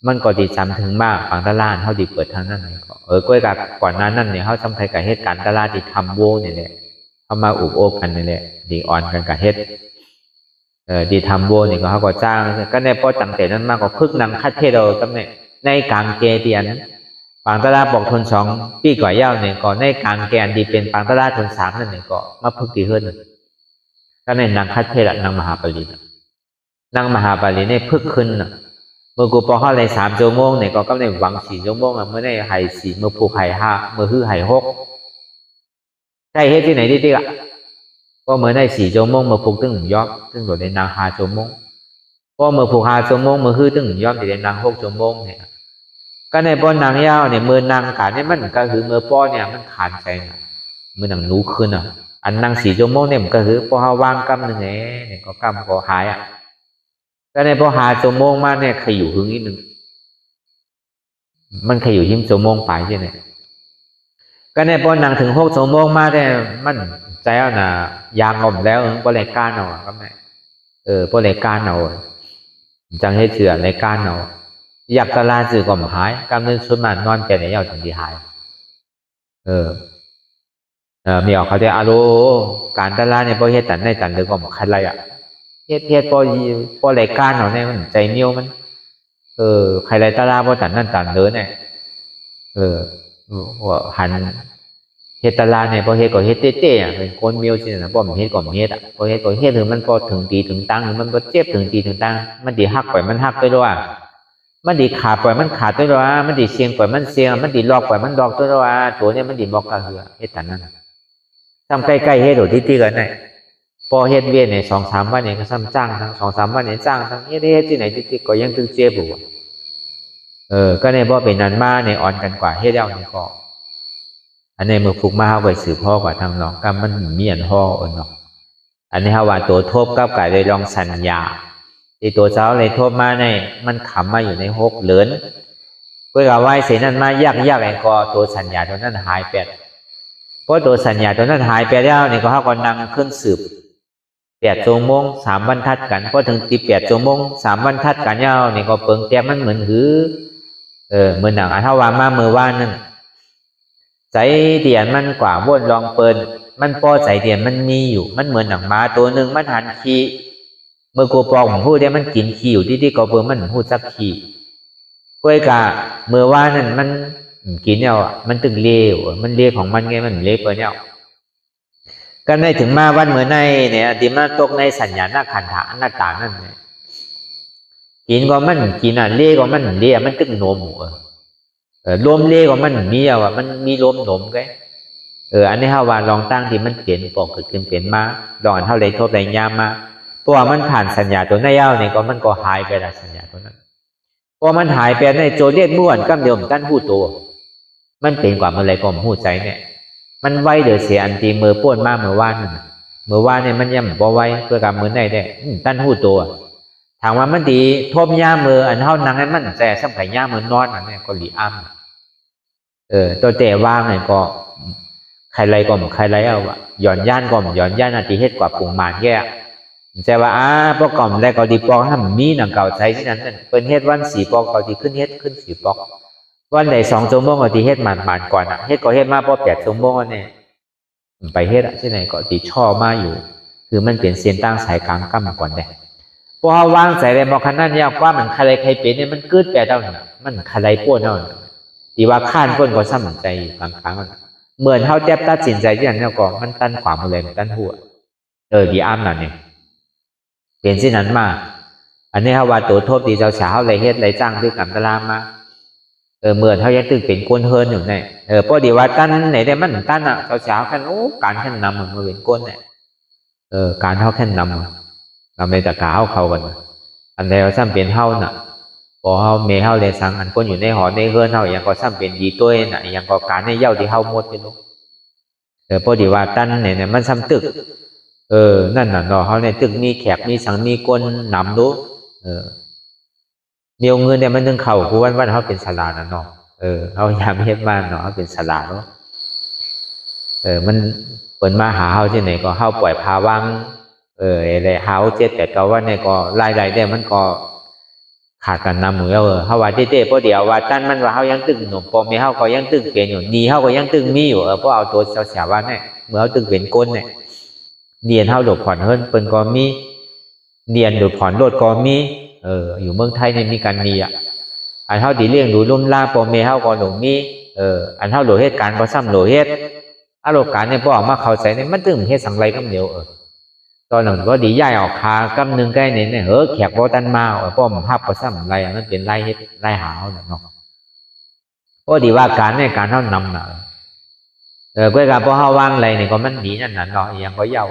มันก็ดีจำถึงมากปังตะลาเฮาดิเปิดทางนั้นก็ก้อยกับก่อนนั้นเนี่ยเฮาทำไผกับเฮ็ดการตลาดที่ทำโวนี่แหละเฮามาอุบโอบกันนี่แหละดีอ่อนกันกับเฮ็ด ดีทำโบนี่ก็เขาก็จ้างก็ในพอตั้งแต่นั้นมาก็พึกนางคัดเทเราตำเนี่ยในกลางเกเตียนปางตลาบอกทน2 ปีกว่าเย้าเนี่ยก็ในกลางแกนดีเป็นปางตลาทน3นั่นเนี่ยก็มาพึกดีขึ้นก็ในนางคัดเทละนางมหาปรินางมหาปริเนี่ยพึกขึ้นเมื่อกูพอเข้าใน3 ชั่วโมงเนี่ยก็ในหวัง4 ชั่วโมงเมื่อในไห่4เมื่อผูกไห่5เมื่อฮื้อไห่6ได้เฮ็ดที่ไหนดีๆก็เมื่อได้4 ชั่วโมงเมื่อผูกตึงยอดตึงโดดในนาง5 ชั่วโมงก็เมื่อผูก5 ชั่วโมงเมื่อฮื้อตึงยอดในนาง6 ชั่วโมงเนี่ยก็ในป้อนนางยาวเนี่ยเมื่อนางขาเนี่ยมันก็คือเมื่อป้อนเนี่ยมันขาดใจนะเมื่อนางหนูขึ้นอันนาง4 ชั่วโมงเนี่ยมันก็คือพอเขาวางกำหนึ่งเนี่ยก็กำก็หายก็ในพอ5 ชั่วโมงมาเนี่ยขยู่หึงนิดนึงมันขยู่หิ้มชั่วโมงไปใช่ไหมก็ในป้อนนางถึง6 ชั่วโมงมาเนี่ยมันใจน่ะยางอมแล้วพอรายการก็ไม่พอรายการจังให้เชื่อรายการอยากตลาดสื่อก็หายกำเนิดชุดมันนอนแต่ไหนเอาถึงที่หายมีเขาจะอารูการตลาดเนี่ยพอเฮ็ดตันในตันหรือก็ใครเฮ็ดพอรายการเนี่ยมันใจเหนียวมันใครไรตลาดพอตันนั่นตันเลยเนี่ยหันเฮ็ดตลาดเนี่ยพอเฮ็ดก็เฮ็ดเต้ๆเป็นคนเมียวสินะพอมันเฮ็ดก็เฮ็ดพอเฮ็ดก็เฮ็ดถึงมันพอถึงตีถึงตังมันพอเจ็บถึงตีถึงตังมันดีหักปล่อยมันหักไปด้วยมันดีขาดปล่อยมันขาดด้วยว่ามันดีเสียงปล่อยมันเสียงมันดีลอกปล่อยมันลอกด้วยว่าตัวเนี่ยมันดีบอกกระเหือเฮ็ดตันนั่นทำใกล้ๆเฮ็ดโดดที่กันเนี่ยพอเฮ็ดเวียนเนี่ย2-3 วันเนี่ยก็ซ้ำจ้างทั้ง2-3 วันเนี่ยจ้างทั้งเฮ็ดที่ไหนที่ก็ยังตึงเจ็บอยู่ก็ในบ่เป็นนั้นมาเนี่ยอ่อนกันกว่าเฮ็ดเอานี่ก็อันนี้มือฝึกมาเฮาไปสืบพ่อกว่าทางน้องก็มันมีอันห่อเนาะอันนี้เฮาว่าตัวทบกับกายเลยลองสัญญาที่ตัวเจ้าเลยทบมาในมันขำมาอยู่ใน6 เหลือนเพื่อไว้เสนั้นมายากไอ้ก็ตัวสัญญาตัวนั้นหายไปเพราะตัวสัญญาตัวนั้นหายไปแล้วนี่ก็เฮาก็นั่งเครื่องสืบ8 ชั่วโมง3 บรรทัดกันพอถึง8 ชั่วโมง3 บรรทัดกันยาวนี่ก็เปิงแต่มันเหมือนหือเหมือนหนังเฮาว่ามาเมื่อวานนั่นใจเดียนมันกว่าวนลองเปินมันพอใจเดียนมันมีอยู่มันเหมือนหนังม้าตัวหนึ่งมันหันขี้เมื่อกูปองผมพูดได้มันกินขี้อยู่ที่ก็เปินมันพูดซักขี้กล้วยกะเมื่อว่านั่นมันกินเนี่ยมันตึงเลี้ยวมันเลี้ยของมันไงมันเลี้ยเปินเนี่ยก็ในถึงมาวันเมื่อในเนี่ยที่มาตกในสัญญาณขันธะหน้าตานั่นเนี่ยกินก็มันกินเลี้ยก็มันเลี้ยมันตึงโนมลมเลี้ยก็มันมีมันมีลมหนมไงอันนี้เฮาว่าลองตั้งที่มันเปลี่ยนปอกขึ้นเปลี่ยนมาลองอันเท่าไรทบไรยามมาเพราะว่ามันผ่านสัญญาตัวนั้นแล้วเนี่ยก็มันก็หายไปละสัญญาตัวนั้นพอมันหายไปในโจเรียกม่วนกำเดียวกันหู้ตัวมันเป็นกว่าเมื่อไรก็หู้ใจเนี่ยมันไว้เดือเสียอันตีมือป้วนมากเมื่อวานเนี่ยมันย่ำบ่ไว้เพื่อกับมือได้ตั้นหู้ตัวถามว่ามันดีทบย่ามืออันเท่านังให้มันแต่สมัยย่ามือนอนอันนี้ก็หลีอ้ำตัวแต่ว่างเนี่ยก็ใครไรก็ใครไรหย่อนย่านก็หย่อนย่านตีเฮ็ดกว่าปุ่งมานแก่แต่ว่าพวกก่อมแรกก็ดีปอกถ้ามีหนังเก่าใช้ที่นั้นเป็นเฮ็ดวัน4 ปอกก็ดีขึ้นเฮ็ดขึ้น4 ปอกวันไหน2 ชั่วโมงก็ดีเฮ็ดหมันก่อนเฮ็ดก็เฮ็ดมาพอ8 ชั่วโมงเนี่ยไปเฮ็ดที่ไหนก็ดีช่อมาอยู่คือมันเปลี่ยนเส้นตั้งสายกลางกั้มก่อนได้พอวางใส่เลยบอกขนาดยากว่ามันใครเป็นเนี่ยมันเกิดแปดเท่านั้นมันใครป้วนเท่านั้นที่ว่าข้านป้นก็ซ้ำใจบางครั้งเหมือนเขาแจ็บตัดสินใจที่นั่นเนี่ยก็มันตั้นขวามือเลยตั้นหัวดีอ้ำนั่นเนี่ยเปลี่ยนสิ่งนั้นมาอันนี้เขาว่าตัวโทษตีเจ้าสาวอะไรเฮ็ดอะไรจ้างด้วยกันตารางมาเหมือนเขายังตึกเป็นก้นเฮิร์นอยู่เนี่ยพอดีว่าตั้นไหนได้มันตั้นเจ้าสาวแค่การแค่นำมันมาเป็นก้นเนี่ยการเขาแค่นำเราไม่ตะกาเขากันอันใดเราซ้ำเป็นเฮาน่ะพอเฮาเมเฮาเลยสังอันคนอยู่ในหอในเฮือนเฮาอย่างก็ซ้ำเป็นดีตัวน่ะอย่างก็การในเย้าที่เฮาหมดไปลูกพอดีว่าตั้นเนี่ยมันซ้ำตึกนั่นน่ะเนาะเฮาในตึกมีแขกมีสังมีก้นนำดูมีเงินเนี่ยมันนึงเข่ากูวันเฮาเป็นศาลาน่ะเนาะเฮายามเฮ็ดบ้านเนาะเฮาเป็นศาลาเนาะมันเปิดมาหาเฮาที่ไหนก็เฮาปล่อยพาวังอะไรเฮา7-8 9 วันเนี่ยก็รายได้ได้มันก็ขาดกันนำมือเฮาว่าเต้ๆเพราะเดี๋ยวว่าตั้นมันว่าเฮายังตึงหนุ่มพอมีเฮาก็ยังตึงเปลี่ยนอยู่นี่เฮาก็ยังตึงมีอยู่เพราะเอาตัวเสียว่าเนี่ยเมื่อเฮาตึงเป็นก้นเนี่ยเรียนเฮาหลบผ่อนเฮิรนเปิ้นก็มี เรียนหรือผ่อนรถก็มีอยู่เมืองไทยเนี่ยมีการมีอันเท่าดีเลี้ยงดูลุ่มล่าปอเมเฮาก็หลงมีอันเท่าโหลเหตุการณ์ก็ซ้ำโหลเหตุโหลการเนี่ยพอออกมาเข้าใจเนี่ยมันตึงเหตุสังไรกำเดียวตอนหลังก็ดีย้ายออกคากำหนึ่งใกล้เนี่ยแขกบ่ตันมาป้อมภาพก็ซ้ำไรมันเป็นไรเหตุไรหาวเนาะพอดีว่าการในการเท่านำน่ะเพื่อการพอเฮาวางอะไรเนี่ยก็มันดีนั่นน่ะเนาะอย่างก็เย้า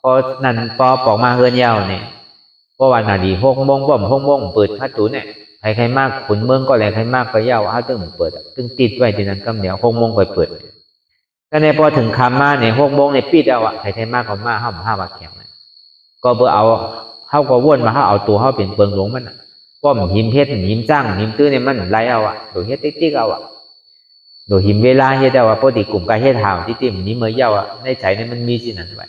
พอนั่นพอปอกมาเฮือนเย้าเนี่ยเพราะวันน่ะดี6 โมงป้อม6 โมงเปิดประตูเนี่ยใครมากขุนเมืองก็แหละใครมากก็เย้าตึงเปิดตึงติดไว้ที่นั้นกำเดียว6 โมงค่อยเปิดก็เนี่ยพอถึงคำมาเนี่ย6 โมงเนี่ยปิดใครมากก็มาห้ามแข็งก็เพื่อเอาเขาก็วนมาเขาเอาตัวเขาเป็นเปิงหลงมันป้อมหิมเพชรหิมจ้างหิมตื้อเนี่ยมันไรโดยเฮ็ดติ๊กโดยหิมเวลาเฮ็ดปกติกลุ่มการเฮ็ดหาวที่นี้เมื่อในใจเนี่ยมันมีสิ่งนั้นไว้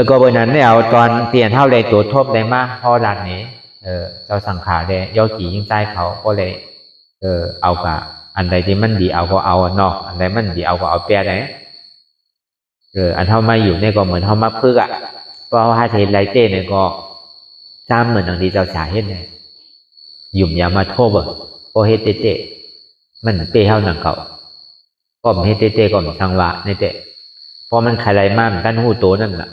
ก็บนนั้นเนี่ยเอาตอนเปลี่ยนเท่าเลยตัวทบได้มากพอดันนี้เจ้าสังขารได้ย่อกี่ยิ่งใจเขาก็เลยเอากะอันใดที่มันดีเอาก็เอาเนาะอันใดมันดีเอาก็เอาแปรได้อันเท่ามาอยู่เนี่ยก็เหมือนเท่ามาพึกเพราะว่าเทนไรเต้เนี่ยก็จำเหมือนอย่างที่เจ้าชายเฮ็ดเนี่ยหยุ่มยามาโทบพอเฮ็ดเต้มันเป้เท่าหนังเก่าก็มันเฮ็ดเต้ก็มันสังวะในเต้พอมันใครไรมากกันหูโตนั่นน่ะ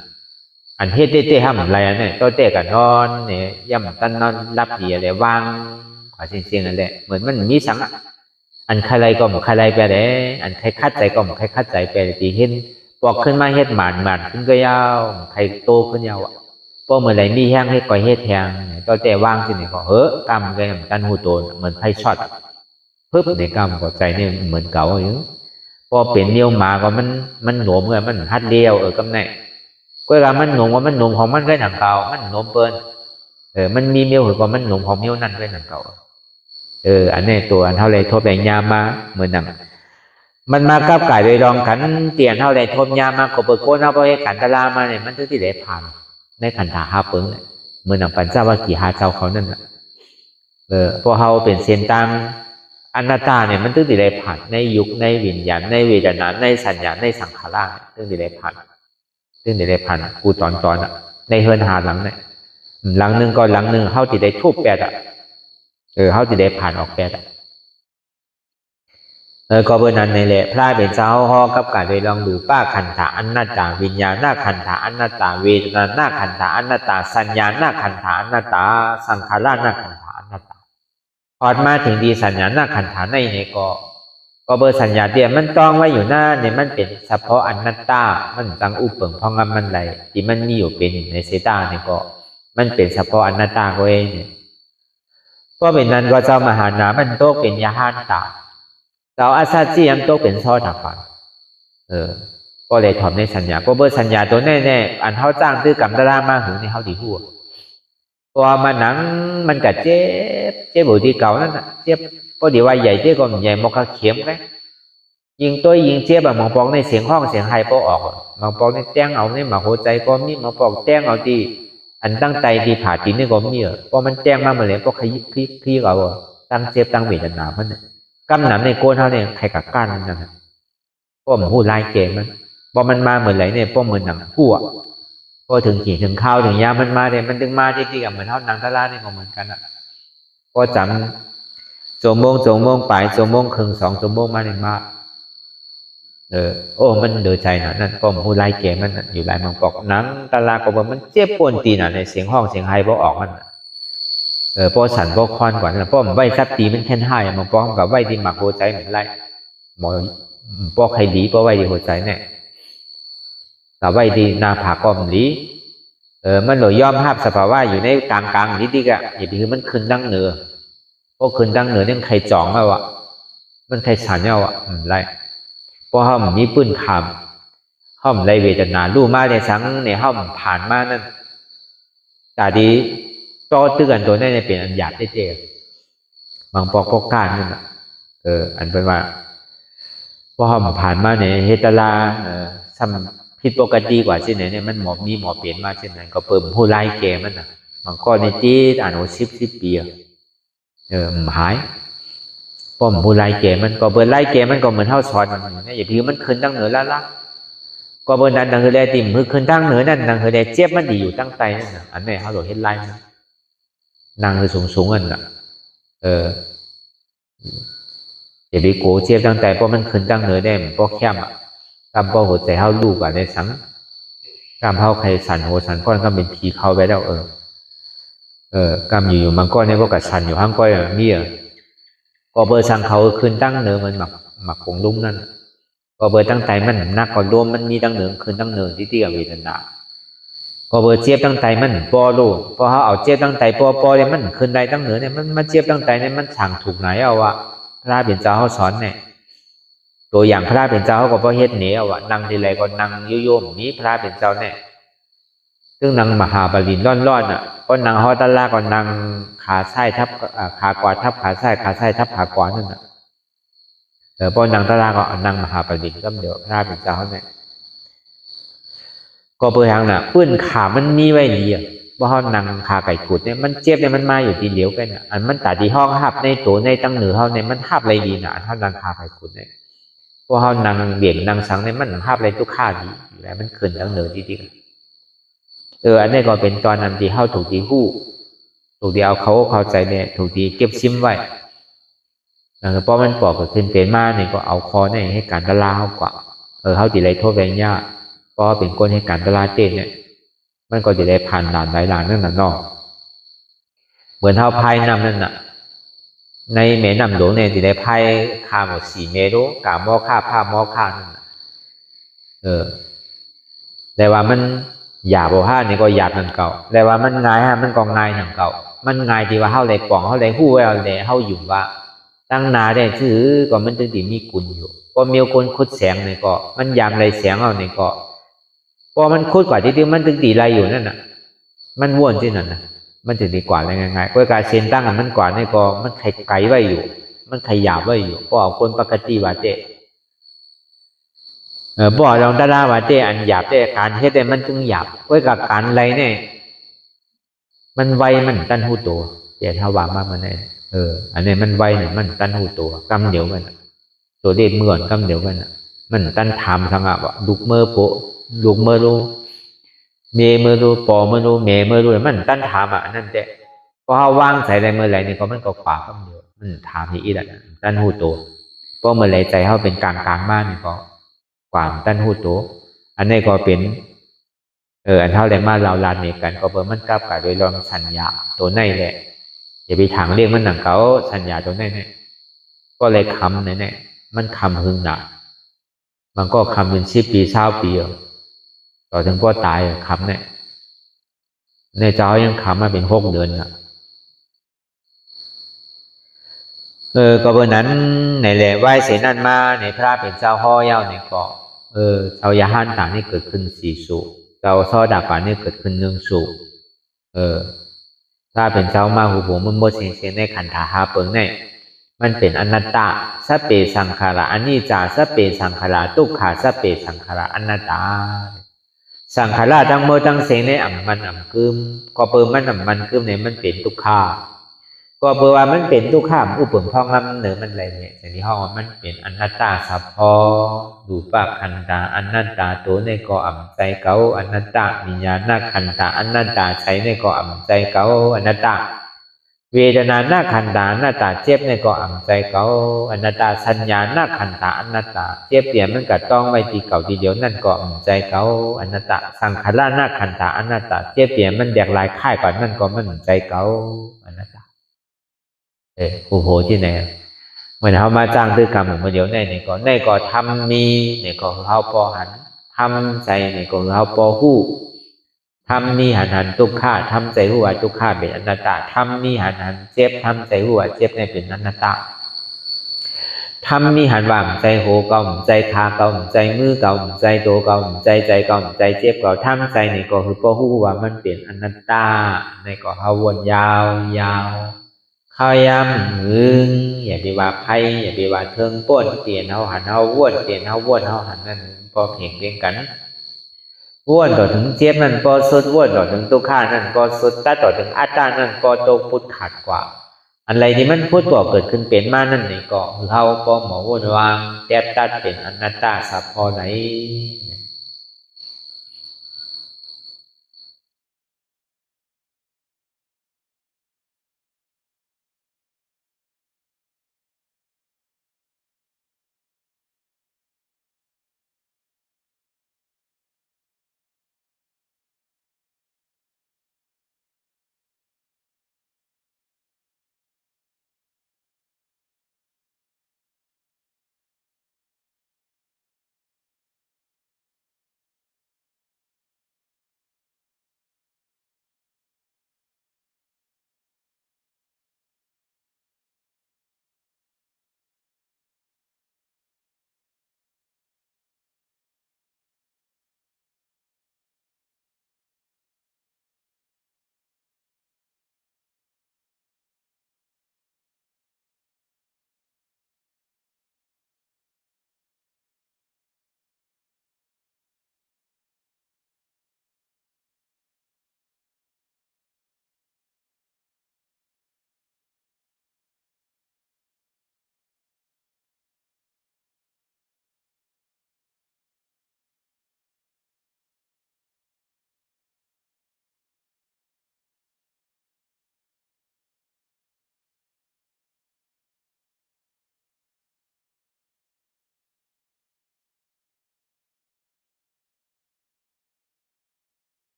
อันเฮ็ดเต้ห้ามอะไรเนี่ยตัวเต้กันนอนเนี่ยย่ำตั้นนอนรับดีอะไรวางขวาเสียงอะไรเหมือนมันมีสังอันใครไรก็มันใครไรไปเลยอันใครคัดใจก็มันใครคัดใจไปตีเห็นบอกขึ้นมาเฮ็ดหมานขึ้นก็ยาวใครโตขึ้นยาวพอเมื่อไหร่มีแห้งให้ก่อยเฮ็ดแทงตัวเต้วางที่นี่ก็กำเลยกันหูโตเหมือนไพ่ช็อตปึ๊บในกำก็ใจเนี่ยเหมือนเก่าอยู่พอเป็นเนียวหมาก็มันหนมเลยมันฮัดเดียวกำไหนก็ว่ามันหนมว่ามันหนมของมันก็หนังเก่ามันหนมเปิ้นมันมีเมียวหรือว่ามันหนมของเมียวนั่นก็หนังเก่าอันนี้ตัวอันเท่าไรทบแต่ยามมาเหมือนหนังมันมากับไก่โดยรองขันเตียนเท่าไรทบยามมาก็เปิดโก้เท่าไรขันตะลามาเนี่ยมันถึงที่ได้ผ่านในขันถาหาเปิ้งเหมือนหนังปัญจวัคคีย์หาเจ้าเขานั่นแหละพอเขาเป็นเส้นตังอนัตตาเนี่ยมันถึงที่ได้ผ่านในยุคในวิญญาณในเวทนาในสัญญาในสังขารถึงที่ได้ผ่านซึ่งได้ผ่านกูตอนในเฮือนหาหลังเนี่ยหลังหนึ่งก็หลังหนึ่งเขาที่ได้ทุบแปดเขาที่ได้ผ่านออกแปดก็เบอร์นั้นในแหละพระเป็นเจ้าฮอกับการโดยลองดูป้าขันธาอนัตตาวิญญาณหน้าขันธาอนัตตาเวทนาหน้าขันธาอนัตตาสัญญาหน้าขันธาอนัตตาสังขารหน้าขันธาอนัตตาพอดมาถึงดีสัญญาหน้าขันธาในก็เบอร์สัญญาเดียมันต้องไว้อยู่หน้าเนี่ยมันเป็นเฉพาะอนัตตามันตังอุปเปิงพองมันไหลที่มันมีอยู่เป็นในเซตาเนี่ยก็มันเป็นเฉพาะอนัตตาก็เองเนี่ยเพราะเป็นนั้นก็เจ้ามหานามันโตเป็นยาหันตาเจ้าอาซาจีมันโตเป็นซ้อถักฝันก็เลยถอมในสัญญาก็เบอร์สัญญาตัวแน่ๆอันเขาจ้างตื้อกำตะล่ามาหูในเขาดีหัวตัวมันหนังมันกัดเจ็บบุตรเก่านั่นน่ะเจ็บพอดีว่าใหญ่เจ๊ก็ใหญ่มอกเข็มไงยิงตัวยิงเจ๊แบบมองปองในเสียงห้องเสียงไฮพอออกมองปองในแจ้งเอาในหมาหัวใจก็มีมองปองแจ้งเอาที่อันตั้งใจที่ผ่าจีนนี่ก็มีพอมันแจ้งมาเหมือนเลยพอขยี้เอาตั้งเจ็บตั้งเวทนามันกำหนำในโกนเท่าเนี่ยใครกักกั้นนั่นพอมันพูดลายเกมมันพอมันมาเหมือนไรเนี่ยพอเหมือนหนังผู้พอถึงขี่ถึงข้าวถึงยามันมาเนี่ยมันดึงมาที่กับเหมือนเท่าหนังตะล่าเนี่ยก็เหมือนกันพอจำชั่วโมงไปชั่วโมงครึ่ง2 ชั่วโมงมาหนึ่งมามันเดือดใจนะนั่นก็ผู้ไล่เกมมันอยู่หลายมังปอกหนังตาลาก็บอกมันเจ็บปวดตีน่ะในเสียงห้องเสียงไฮพอออกมันพอสั่นพอคอนก่อนนะพอมันไหวซับตีมันแค่นให้มังปอกกับไหวที่หมักหัวใจเหมือนไรหมอปอกใครดีปอไหวที่หัวใจเนี่ยแต่ไหวที่นาผากก็มันดีมันหน่วยย่อมภาพสภาวะอยู่ในกลางนิดๆอย่างที่มันขึ้นดังเหนือพวกคืนดังเหนือเนี่ยใครจ่องเอามันใครฉันเอาไรเพราะห้องมีปืนขามห้องไรเวทนาลู่มาในสังในห้องผ่านมานั่นแต่ดีโตตื้อกันตัวนี้เป็นอันหยาบได้เจ๊บางปอกก็การนั่นอันเป็นว่าพอห้องผ่านมาในเฮตลาทำผิดปกติกว่าเช่นไหนเนี่ยมันหมอเปลี่ยนมาเช่นนั้นก็เปิ่มผู้ไล่แกมันบางข้อในจีอ่านโอ10 ปีหายป้อมผู้ไล่เกมันก็เปิดไล่เกมันก็เหมือนเท่าสอนมันเนี่ยอย่าพี่มันขึ้นตั้งเหนือละ ก็เบอร์นั้นดังคือได้ติ่มคือขึ้นตั้งเหนือนั่นดังคือได้เจ็บมันดีอยู่ตั้งใจนั่นน่ะอันนี้เขาโดดเฮ็ดไล่นั่งคือสูงอันน่ะเดี๋ยวไปโกเจ็บตั้งใจเพราะมันขึ้นตั้งเหนือได้เพราะแคบกำเพราะหัวใจเขาลูกอ่ะในสังกำเขาใครสั่นหัวสั่นก้อนก็เป็นผีเข้าไปแล้วกำอยู่มันก้อนในพวกกับสั่นอยู่ข้างก้อยมีก็เบอร์สั่งเขาขึ้นตั้งเหนือมันหมักผงลุ่มนั่นก็เบอร์ตั้งใจมันนักก่อนรวมมันมีตั้งเหนือขึ้นตั้งเหนือที่กับเวทนาก็เบอร์เจ็บตั้งใจมันปอลูกพอเขาเอาเจ็บตั้งใจปอเนี่ยมันขึ้นได้ตั้งเหนือเนี่ยมันมาเจ็บตั้งใจเนี่ยมันสั่งถูกไหนเอาวะพระเป็นเจ้าเขาสอนเนี่ยตัวอย่างพระเป็นเจ้าเขาก็พอเฮ็ดเหนียวอะนั่งทีไรก็นั่งโยมนี้พระเป็นเจ้าเนี่ยซึ่งนั่งมหาบาลินร่อนอ่ะก็นั่งฮอตลาก็นั่งขาซ้ายทับขากวาทับขาซ้ายทับขากวานั่นน่ะพอนั่งตลาก็นั่งมหาบาลินก็เดี๋ยวพระเป็นเจ้าเนี่ยก็เพื่อทางน่ะปื้นขามันมีไว้ดีอ่ะเพราะเขานั่งขาไก่กุดเนี่ยมันเจ็บเนี่ยมันมาอยู่ทีเดียวกันอ่ะอันมันตัดที่ห้องหับในตัวในตั้งเหนือเขาเนี่ยมันหับอะไรดีน่ะอันเขานั่งขาไก่กุดเนี่ยเพราะเขานั่งเบี่ยงนั่งสังเนี่ยมันหับอะไรทุกข้าดีแล้วมันขึ้นตั้งเหนือดีอันนี้ก็เป็นตอนนั้นที่เขาถูกที่หู้ถูกที่เอาเขาเข้าใจเนี่ยถูกที่เก็บซิมไว้เพราะมันปอกก็ขึ้นเป็นมาเนี่ยก็เอาคอเนี่ยให้การตลาเขากว่าเขาตีไรโทษแรงยากเพราะเป็นคนให้การตลาเต้นเนี่ยมันก็จะได้ผ่านด่านหลายด่านนั่นน่ะนอกเหมือนเท่าพายนำนั่นน่ะในแม่น้ำหลวงเนี่ยจะได้พายข้ามหมด4 เมตรกาหม้อข้าผ้าหม้อข้านั่นน่ะแต่ว่ามันหยาบบ่ห้านี่ก็หยาบนั่นเก่าแต่ว่ามันง่ายฮะมันก็ง่ายนั่นเก่ามันง่ายที่ว่าเฮาได้ป่องเฮาได้ฮู้ไว้เอาได้เฮาอยู่ว่าตั้งนาได้ถือก็มันจึงสิมีกุลอยู่พอมีคนคุดแสงนี่ก็มันยามไรแสงเอานี่ก็พอมันคุดกว่าที่มันจึงสิไรอยู่นั่นน่ะมันว่นที่นั่นน่ะมันจึงดีกว่าง่ายๆก็การเส้นตั้งมันกว่านี่ก็มันไกลไว้อยู่มันขยับไว้อยู่ก็เอาคนปกติว่าเตบ่ลองตาว่าเตอันหยาบแต่การเฮ็ดได้มันจึงหยาบไว้กับการไรเนี่ยมันไวมันตันหูตัวแต่ถ้าว่ามามันเนี่ยอันนี้มันไวเนี่ยมันตันหูตัวกำเดียวกันตัวเด็ดเหมือนกำเดียวกันมันตันถามทางอ่ะว่าลูกเมื่อโปลูกเมื่อรู้เมเมื่อรู้ปอเมื่อรู้เมเมื่อรู้มันตันถามอ่ะนั่นแต่พอเขาวางใส่ในเมื่อไรนี่ก็มันก็ขวากำเดียวมันถามที่อีละตันหูตัวเพราะเมื่อไรใจเขาเป็นกลางมากนี่ก็ความตันหูตัวอันนี้ก็เป็นอันเท่าไรมาเราลานเมกันก็เพิ่มมันกลับกับโดยรวมสัญญาตัวในแหละอย่าไปถางเรียกมันหนังเขาสัญญาตัวในเนี่ยก็เลยคำเนี่ยมันคำหึงหนักมันก็คำเป็น10 ปี20 ปีต่อถึงพ่อตายคำเนี่ยในเจ้ายังคำมาเป็น6 เดือนก็เบอร์นั้นในแหละไหว้เสนั่นมาในพระเป็นเจ้าห่อเย้าในเกาะเจ้ายาหันต่างนี่เกิดขึ้น4 สุเจ้าซอดาป่านี่เกิดขึ้น1 สุถ้าเป็นเจ้ามาหูมันโมเสียในขันธาหาเปิงในมันเป็นอนัตตาสัพเพสังขาระอนิจจาสัพเพสังขาระทุกขาสัพเพสังขาระอนัตตาสังขาระทั้งหมดทั้งเสียงในมันกึมก็เปิงมันกึมในมันเป็นทุกขาก็เปิงว่ามันเป็นทุกขาอุปมพ่องลำเหนือมันอะไรเนี่ยแต่ที่ห้องมันเป็นอนัตตาสัพพอรูปขันธาอนัตตาตัวในก็ใจเก่าอนัตตาวิญญาณขันธาอนัตตาใช้ในก็ใจเก่าอนัตตาเวทนาขันธาอนัตตาเจ็บในก็ใจเก่าอนัตตาสัญญาขันธาอนัตตาเจ็บเปลี่ยนมันก็ต้องไว้ที่เก่าทีเดียวนั่นก็ใจเก่าอนัตตาสังขารขันธาอนัตตาเจ็บเปลี่ยนมันแดกลายค่ายก่อนนั่นก็มันใจเก่าอนัตตาโอ้โหที่ไหนเหมือนเขามาจ้างตื้อกรรมเหมือนเดียวในก็ทำมีในก็เขาปอหันทำใจในก็เขาปอหู้ทำมีหันทุกข้าทำใจหัวทุกข้าเป็นอนัตตาทำมีหันเจ็บทำใจหัวเจ็บในเป็นอนัตตาทำมีหันว่างใจโหเก่าใจคาเก่าใจมือเก่าใจโตเก่าใจเก่าใจเจ็บเก่าทำใจในก็คือปอหู้ว่ามันเป็นอนัตตาในก็เขาวนยาวข้าย้ำอย่าไปว่าไพ่อย่าไปว่าเทิงป้นเตียนเฮาหันเฮาว่นเตียนเฮาว่นเฮาหันนั่นพอเพียงเพียงกันว่นต่อถึงเจ็บนั่นพอสุดว่นต่อถึงตุข่านั่นพอสุดตาต่อถึงอัตตานั่นพอโตพุทธขาดกว่าอะไรที่มันพูดก่อเกิดขึ้นเป็นมานั่นนี่ก็เฮาพอหมอว่นวางแทบตัดเป็นอนัตตาสัพพอไหน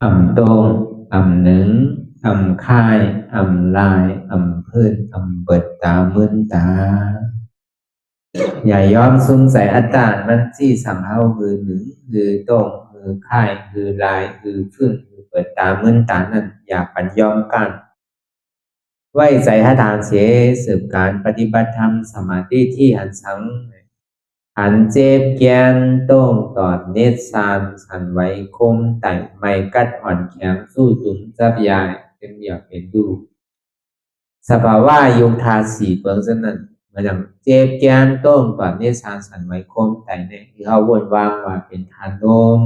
โตงหนึ่งค่ายลายพื้นเปิดตามึนตาอย่ายอมสงสัยอัตตามันที่สังเฮาคือหนึ่งคือโตงคือค่ายคือลายคือพื้นคือเปิดตามึนตานั่นอย่าปัญยอมกันไว้ใจให้ทานเสียสืบการปฏิบัติธรรมสมาธิที่หันสังหันเจ็บแกนโต้งตอดเนตรสานสันไว้คมไต่ไม่กัดอ่อนแข็งสู้ตุนจับยายเป็นอยากเป็นดูสภาวะยุคทาสีเปิงสนั่นมาดังเจ็บแกนโต้งตอดเนตรสานสันไว้คมไต่เนี่ยที่เขาวนวางว่าเป็นทานลม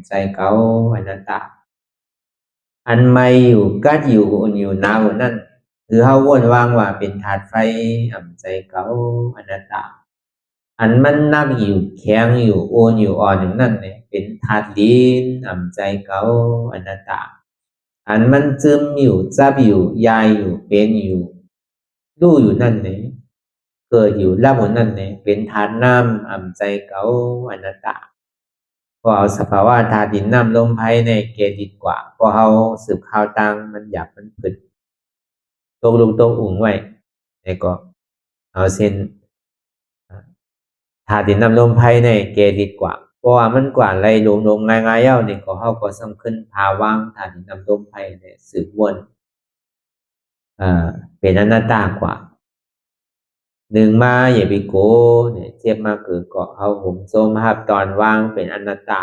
ใจเก่าอนัตตาอันไม่อยู่กัดอยู่อุ่นอยู่หนาวนั่นคือเขาวนวางว่าเป็นธาตุไฟใจเก่าอนัตตาอันมันนักอยู่แข็งอยู่โอนอยู่อ่อนอย่างนั้นเนี่ยเป็นธาตุดินใจเก่าอนัตตาอันมันซึมอยู่จับอยู่ยายอยู่เป็นอยู่รู้อยู่นั่นเนี่ยเกิดอยู่รับอยู่นั่นเนี่ยเป็นธาตุน้ำใจเก่าอนัตตาพอเอาสภาวะธาตุดินน้ำลมไพ่ในเกดีกว่าพอเอาสืบข่าวตังมันอยากมันผึดตกลงตกอุ่งไว้แล้วก็เอาเส้นธาตุดินน้ำลมไพ่ในเกดีกว่าเพราะว่ามันกว่าไรลงง่ายๆเย้านี่ก็เขาก็สำคัญภาวะธาตุดินน้ำลมไพ่เนี่ยสืบวนเป็นอนัตตากว่าหนึ่งมาอย่าไปโกเนี่ยเทียบมาคือก็เอาหุ่มโซมภาพตอนว่างเป็นอนัตตา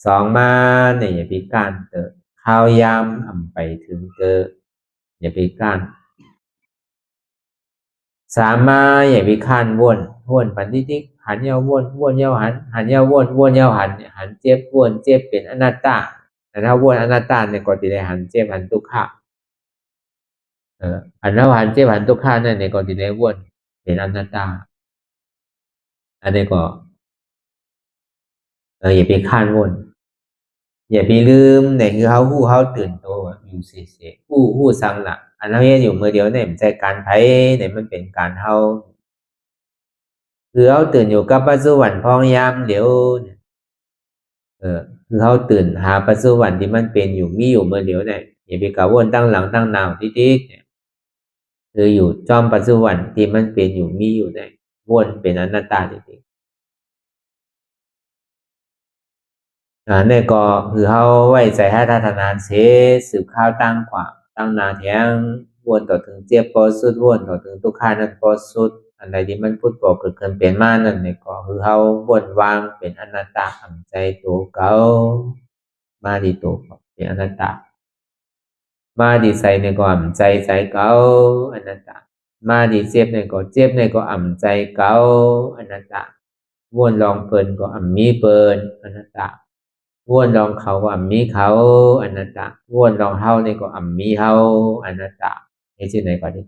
สองมาเนี่ยอย่าไปก้านเตอข้าวยำไปถึงเตออย่าไปก้านสามมาอย่าไปข้านวนปันทิกหันเยาวนเยาหันเยาวนเยาหันเจ็บวนเจ็บเป็นอนัตตาแต่ถ้าวนอนัตตาเนี่ยก็จะได้หันเจ็บหันทุกขะหันแล้วหันเจ็บหันทุกขะนั่นเนี่ยก็จะได้วนเป็นอนัตตาอันนี้ก็อย่าไปข้านวนอย่าไปลืมเนี่ยคือเขาตื่นตัวอยู่เสียผู้สังหลักอันนั้นอยู่มือเดียวเนี่ยมันใจการไพ่เนี่ยมันเป็นการเฮาคือเขาตื่นอยู่กับปัจจุบันพองยามเดี๋ยวเนี่ยคือเขาตื่นหาปัจจุบันที่มันเป็นอยู่มีอยู่เมื่อเดียวเนี่ยอย่าไปกะวนตั้งหลังตั้งนาวติ๊กเนี่ยคืออยู่จอมปัจจุบันที่มันเป็นอยู่มีอยู่เนี่ยวนเป็นอนัตตาจริงๆเนี่ยก็คือเขาไว้ใจให้ทัศนานเสสืบข้าวตั้งกว่าตั้งนาแทงวนต่อถึงเจ็บปอสุดวนต่อถึงทุกขานั้นปอสุดอะไรที่มันพูดบอกเกิดขึ้นเป็นมานั่นเนี่ยก็คือเขาวนวางเป็นอนัตตาทำใจตัวเก่ามาดีตัวเป็นอนัตตามาดีใส่ในก็อ่ำใจเก่าอนัตตามาดีเจ็บในก็เจ็บในก็อ่ำใจเก่าอนัตตาวนลองเปินก็อ่ำมีเปินอนัตตาวนลองเขาก็อ่ำมีเขาอนัตตาวนลองเฮาในก็อ่ำมีเฮาอนัตตานี่ชื่อไหนก็ได้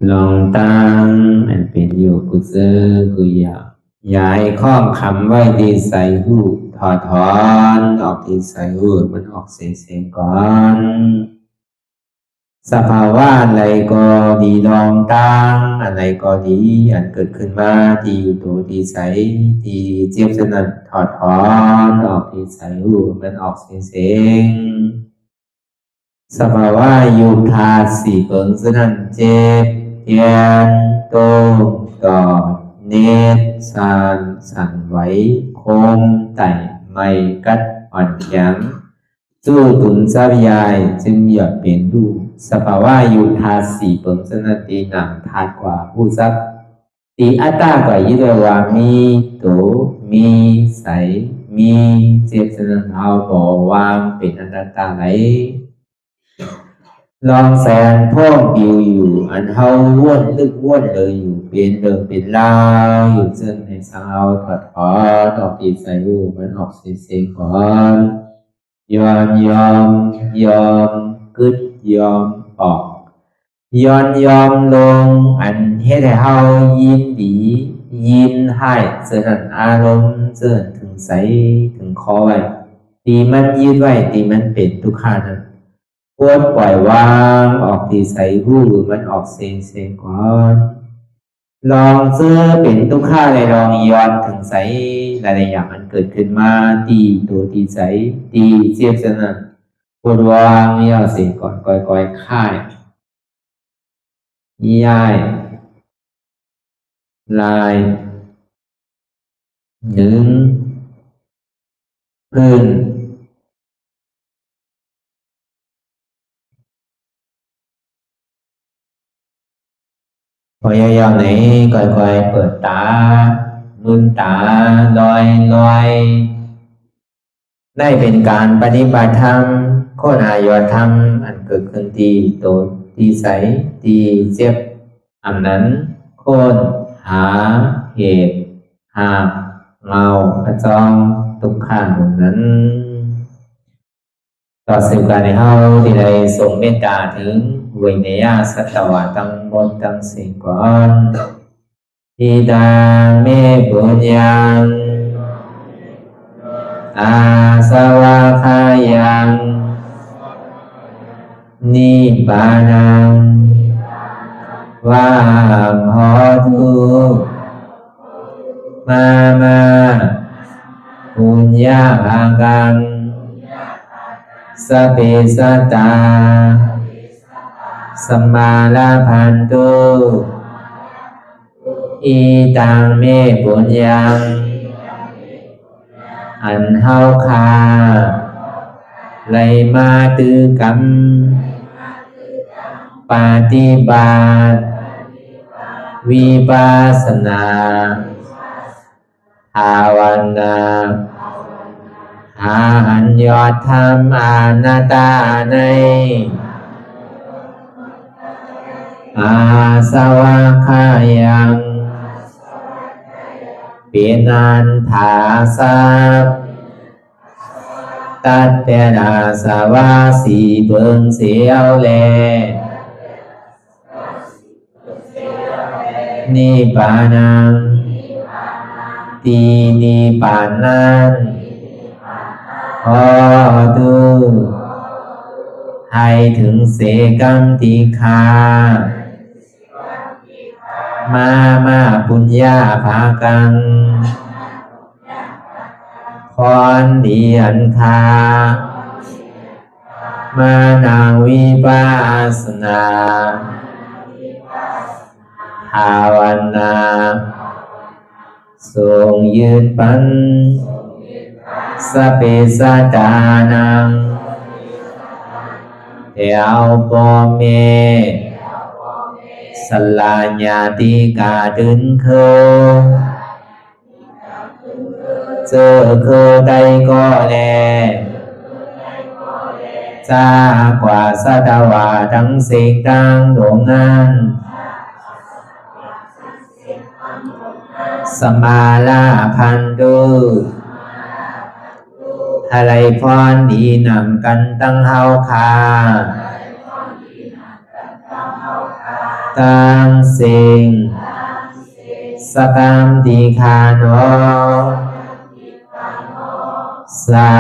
ลองตั้งอันเป็นอยู่กุเซอกุยาย้ายข้องคำไว้ที่ใส่หูถอดถอนออกที่ใส่หูมันออกเสียงก่อนสภาวะอะไรก็ดีลองตั้งอะไรก็ดีอันเกิดขึ้นมาที่อยู่ตัวที่ใส่ที่เจี๊ยบสนั่นถอดถอนออกที่ใส่หูมันออกเสียงสภาวะอยู่ธาตุสี่เปิงสนั่นเจ็บเทียนโตกอดเนตรสานสั่นไหวโคมไต่ไม่กัดอ่อนแข็งสู้ตุนซับยายจึงหยดเปลี่ยนดูสภาวะอยู่ธาตุสี่เปิงสนั่นตีหนังธาตุกว่าผู้ซับตีอัตตากว่ายึดว่ามีโตมีใสมีเจ็บสนั่นเอาบ่วางเป็นอนัตตาไหลลองแสนพ่องปิวอยู่อันเฮาว่นลึกว่นเลยอยู่เป็นเดิมเป็นลาวอยู่เส้นในสาวถอดถอนออกตีใส่รูมันออกเสียงก่อนยอมกึดยอมออกยอมลงอันเฮ็ดให้เฮายินดียินให้เสื่อมอารมณ์เสื่อมถึงใสถึงคอไว้ตีมันยืดไว้ตีมันเป็นทุกขานั้นปวดปล่อยวางออกที่ใส่หูมันออกเสียงก่อนลองเสื้อเป็นทุกข้าเลยลองย้อนถึงใส่หลายอย่างมันเกิดขึ้นมาตีตัวที่ใส่ตีเสียบสนั่นปวดวางย่อเสียงก่อนก่อยค่ายย้ายลายดึงพื้นพอยาวๆไหนก่อยเปิดตาลืมตาลอยได้เป็นการปฏิบัติธรรมโคหายอดธรรมอันเกิดขึ้นที่โตที่ใสที่เจ็บอันนั้นโคนหาเหตุหาเงากระจองทุกข้างนั้นต่อสืบการในเฮาที่ได้ส่งเมตตาถึงวิเนยสัตวะตั้งบนตั้งสิ่งก่อนทิดาเมปุญญังอาสวะคายังนิบานังวาหอตุมาปุญญาภากังสเปสัตตาสัมมาลาภันตุอีตังเมปุญญังอันเฮาคาไลมาตือกรรมปฏิบัติวิปัสสนาภาวนาหาอันยอดธรรมอนัตตาในอาสวะคายังเป็นอันถาสัพตัดแต่นาสวะสีเบิงเสียวแลนิพพานังตีนิพพานันขอตุให้ถึงเสกัมติคามาปุญญาภากังพรดีอันคามานังวิปัสสนาภาวนาทรงยืดปันสเปสัตตานังเทวปเมสลาญาติกาดึนเคเจอคือใดก็แลจากว่าสัตวาทั้งสิ่งต่างดวงงานสมาลาพันตุอะไรพรดีนำกันตั้งเฮาคา กามสิ่งสกามติคาโนสา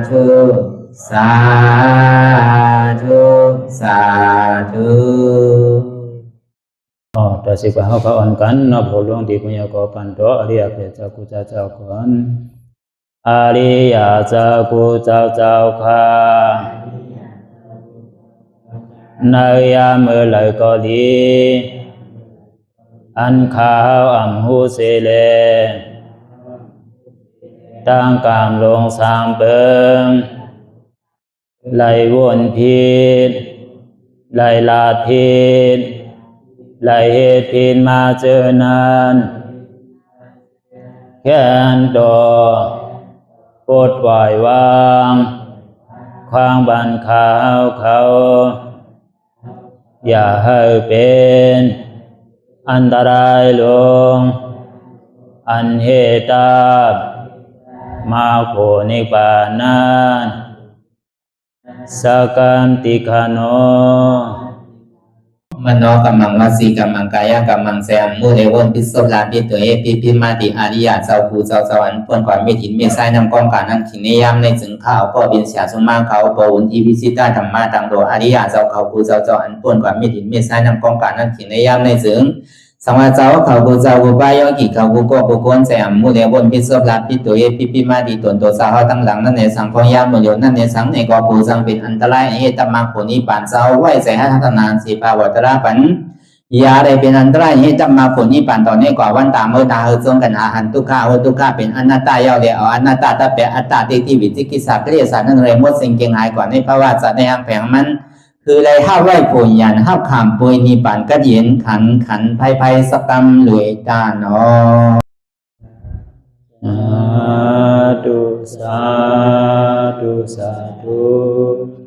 ธุสาธุสาธุ ต่อสิกว่าเฮาพระอ่อนกันเนาะพระหลวงที่ปุญญาก็ปันโตอริยเพศเจ้ากูเจ้าก่อนอริยเจ้ากูเจ้าค่ะในยามเมื่อไหร่ก็ดีอันข้าวอ่ำหูเสเลตั้งกามลงสามเปิงไหลวนพิษไหลลาพิษไหลเหตุพิษมาเจอนั้นแค้นดอปวดไหววางความบันขาวเขาอย่าให้เป็นอันตรายลงอันเหตามาโผนิปานันสกันติคาโนมโนกัมมังวสีกัมมังกายกัมมังแสงมูเอวนพิศลาปิตัวเอปิพิมาติอาริยะเจ้าภูเจ้าสวรรค์พ้นก่อนเมถินเมษายนำกองการนั่งขินในยามในถึงข้าวก็บินเสียสุมาเขาปวุนทีพิสิตาธรรมะตังโดอาริยะเจ้าเขาภูเจ้าสวรรค์พ้นก่อนเมถินเมษายนำกองการนั่งขินในยามในถึงสังวาเจ้าเขาภูเจ้าภูปายกิเขาภูโกภูโกนแสงมูเอวนพิศลาปิตัวเอปิพิมาติตนตัวสาวตั้งหลังนั่นในสังพยามโยนั่นในสังในกอภูสังเป็นอันตรายเหตุตมังผลนิปานเจ้าไหวใส่ให้ทัศนานสีภาวตระปันยาได้เป็นอันตรายให้จำมาผลนี้ป่านต่อนี้กว่าวันตามเมื่อตาเฮจงกันหาหันทุกข้าทุกข้าเป็นอนัตตาเยาเดียวอนัตตาตาเปะอัตตาที่วิจิกิสาเกลียสารนั่นเลยมดสิ่งเก่งหายกว่าในภาวะสัตว์ในอังแผงมันคือไรห้าไหวผลยันห้าขามปุยนิป่านก็เย็นขันภัยสกรรมรวยตาเนาะสาธุสาธุ